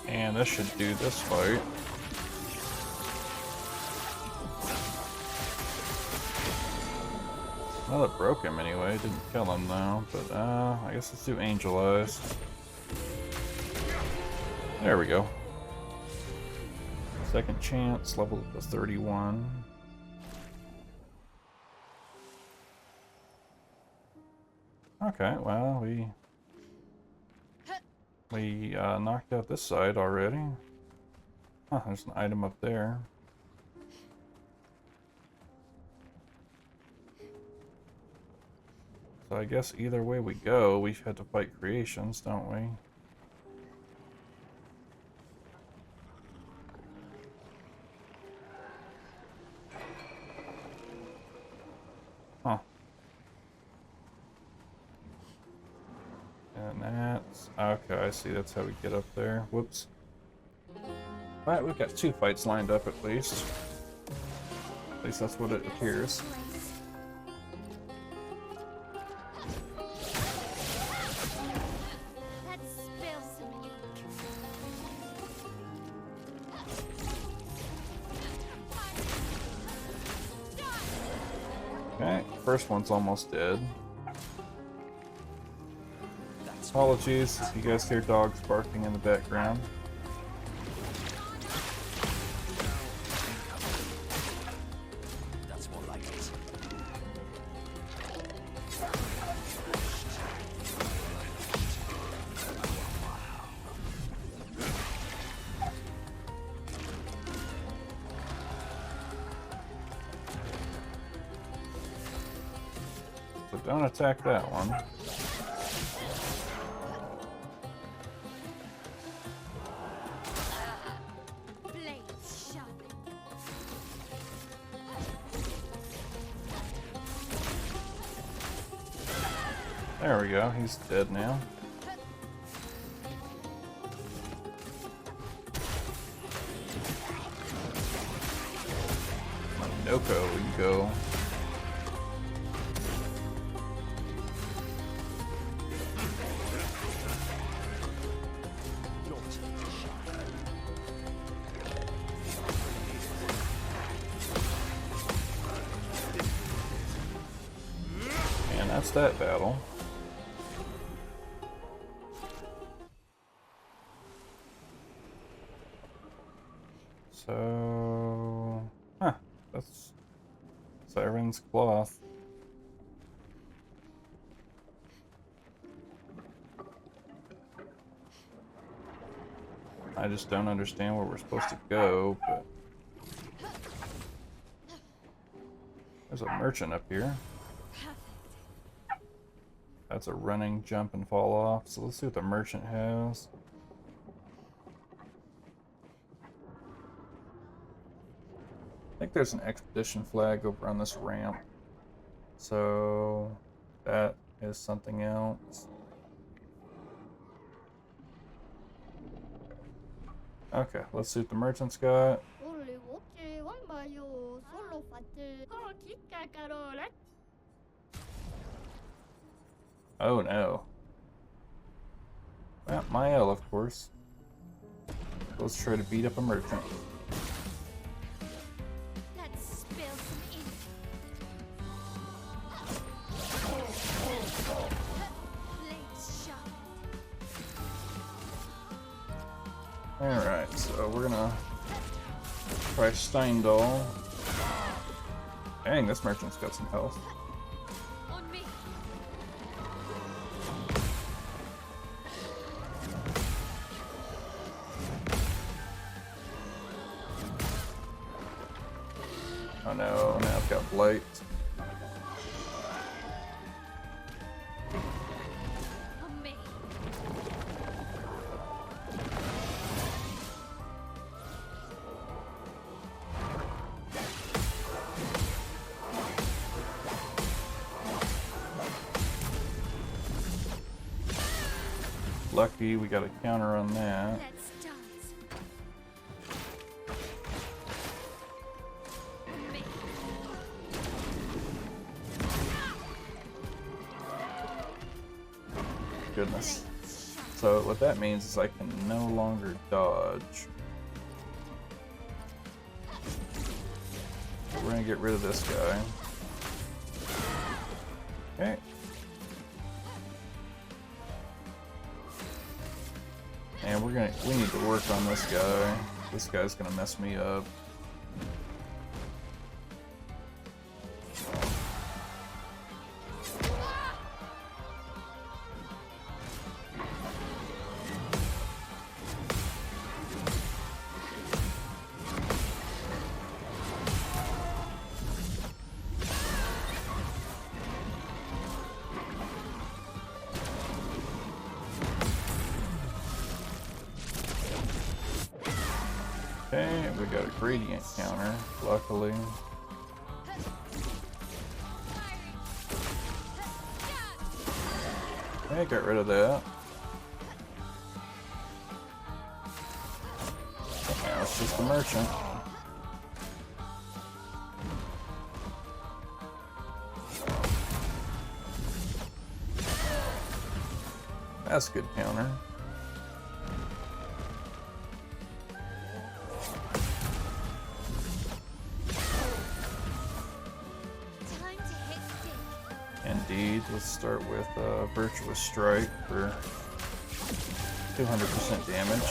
And this should do this fight. Well, it broke him anyway. Didn't kill him though. But I guess let's do Angel Eyes. There we go. Second chance, level up to 31. Okay, well, we knocked out this side already. Huh, there's an item up there. So I guess either way we go, we've had to fight creations, don't we? Huh. And that's... okay, I see, that's how we get up there. Whoops. Alright, we've got 2 fights lined up at least. At least that's what it appears. Let's spill some ink. Okay, first one's almost dead. Apologies if you guys hear dogs barking in the background. That's more like it. So don't attack that one. Blades sharpened. There we go, he's dead now. Noko, we can go. And that's that battle. So, huh, that's Siren's Cloth. I just don't understand where we're supposed to go, but there's a merchant up here. That's a running, jump, and fall off. So let's see what the merchant has. I think there's an expedition flag over on this ramp. So that is something else. Okay, let's see what the merchant's got. Oh no. Well, Mael, of course. Let's try to beat up a merchant. Let's spill some ink. Blades sharpened. Alright, so we're gonna try Steindal. Dang, this merchant's got some health. On me. Oh no, now I've got Blight. On me. Lucky, we got a counter on that. Let's dance. goodness. So what that means is I can no longer dodge. We're gonna get rid of this guy. Okay. And we need to work on this guy. This guy's gonna mess me up. Okay, we got a gradient counter, luckily. Okay, got rid of that. Now it's just a merchant. That's a good counter. Time to hit stick. Indeed, let's start with Virtuous Strike for 200% damage.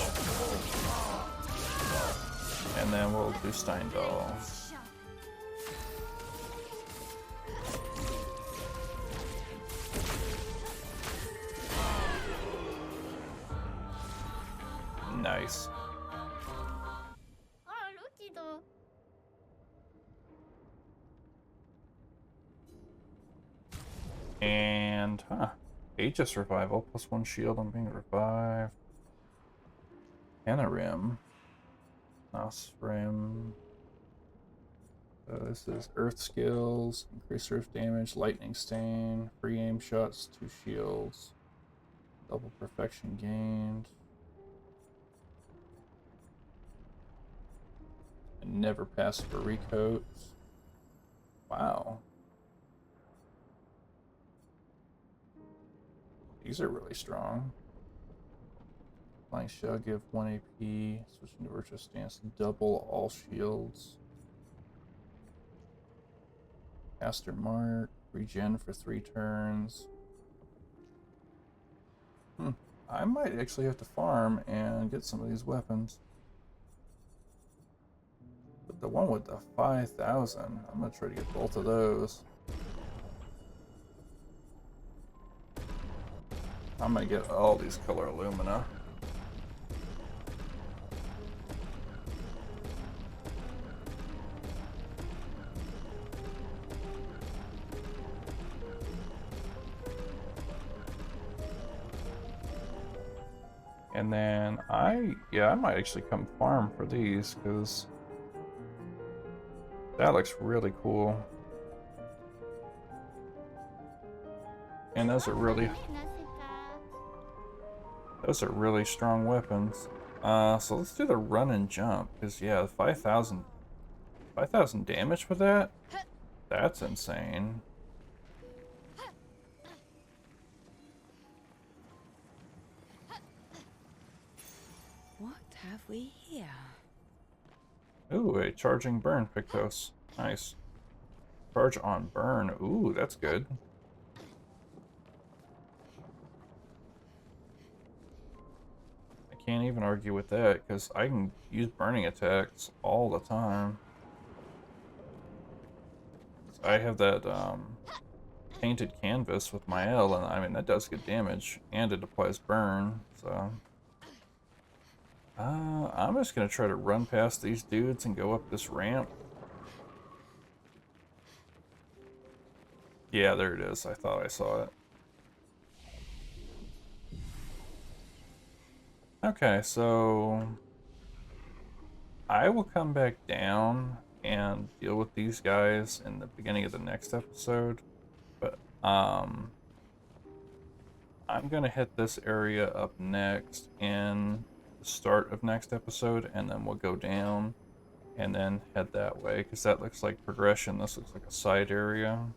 And then we'll do Steindal. Shot. Nice. And, Aegis Revival, +1 shield on being revived. Anarim. Nosrim. So this is Earth Skills, increase Earth damage, Lightning Stain, free aim shots, 2 shields. Double Perfection gained. And never pass for recoats. Wow. These are really strong. Flying Shell give 1 AP. Switching to Virtuous Stance, double all shields. Caster Mark, regen for 3 turns. I might actually have to farm and get some of these weapons. But the one with the 5,000, I'm gonna try to get both of those. I'm gonna get all these color alumina. And then I might actually come farm for these because that looks really cool. And those are really strong weapons. So let's do the run and jump because yeah, 5,000 damage with that. That's insane. What have we here? Ooh, a charging burn Pictos. Nice. Charge on burn. Ooh, that's good. I can't even argue with that because I can use burning attacks all the time. I have that painted canvas with my L, and I mean that does good damage, and it applies burn. So I'm just gonna try to run past these dudes and go up this ramp. Yeah, there it is. I thought I saw it. Okay, so I will come back down and deal with these guys in the beginning of the next episode. But I'm gonna hit this area up next in the start of next episode, and then we'll go down and then head that way because that looks like progression. This looks like a side area.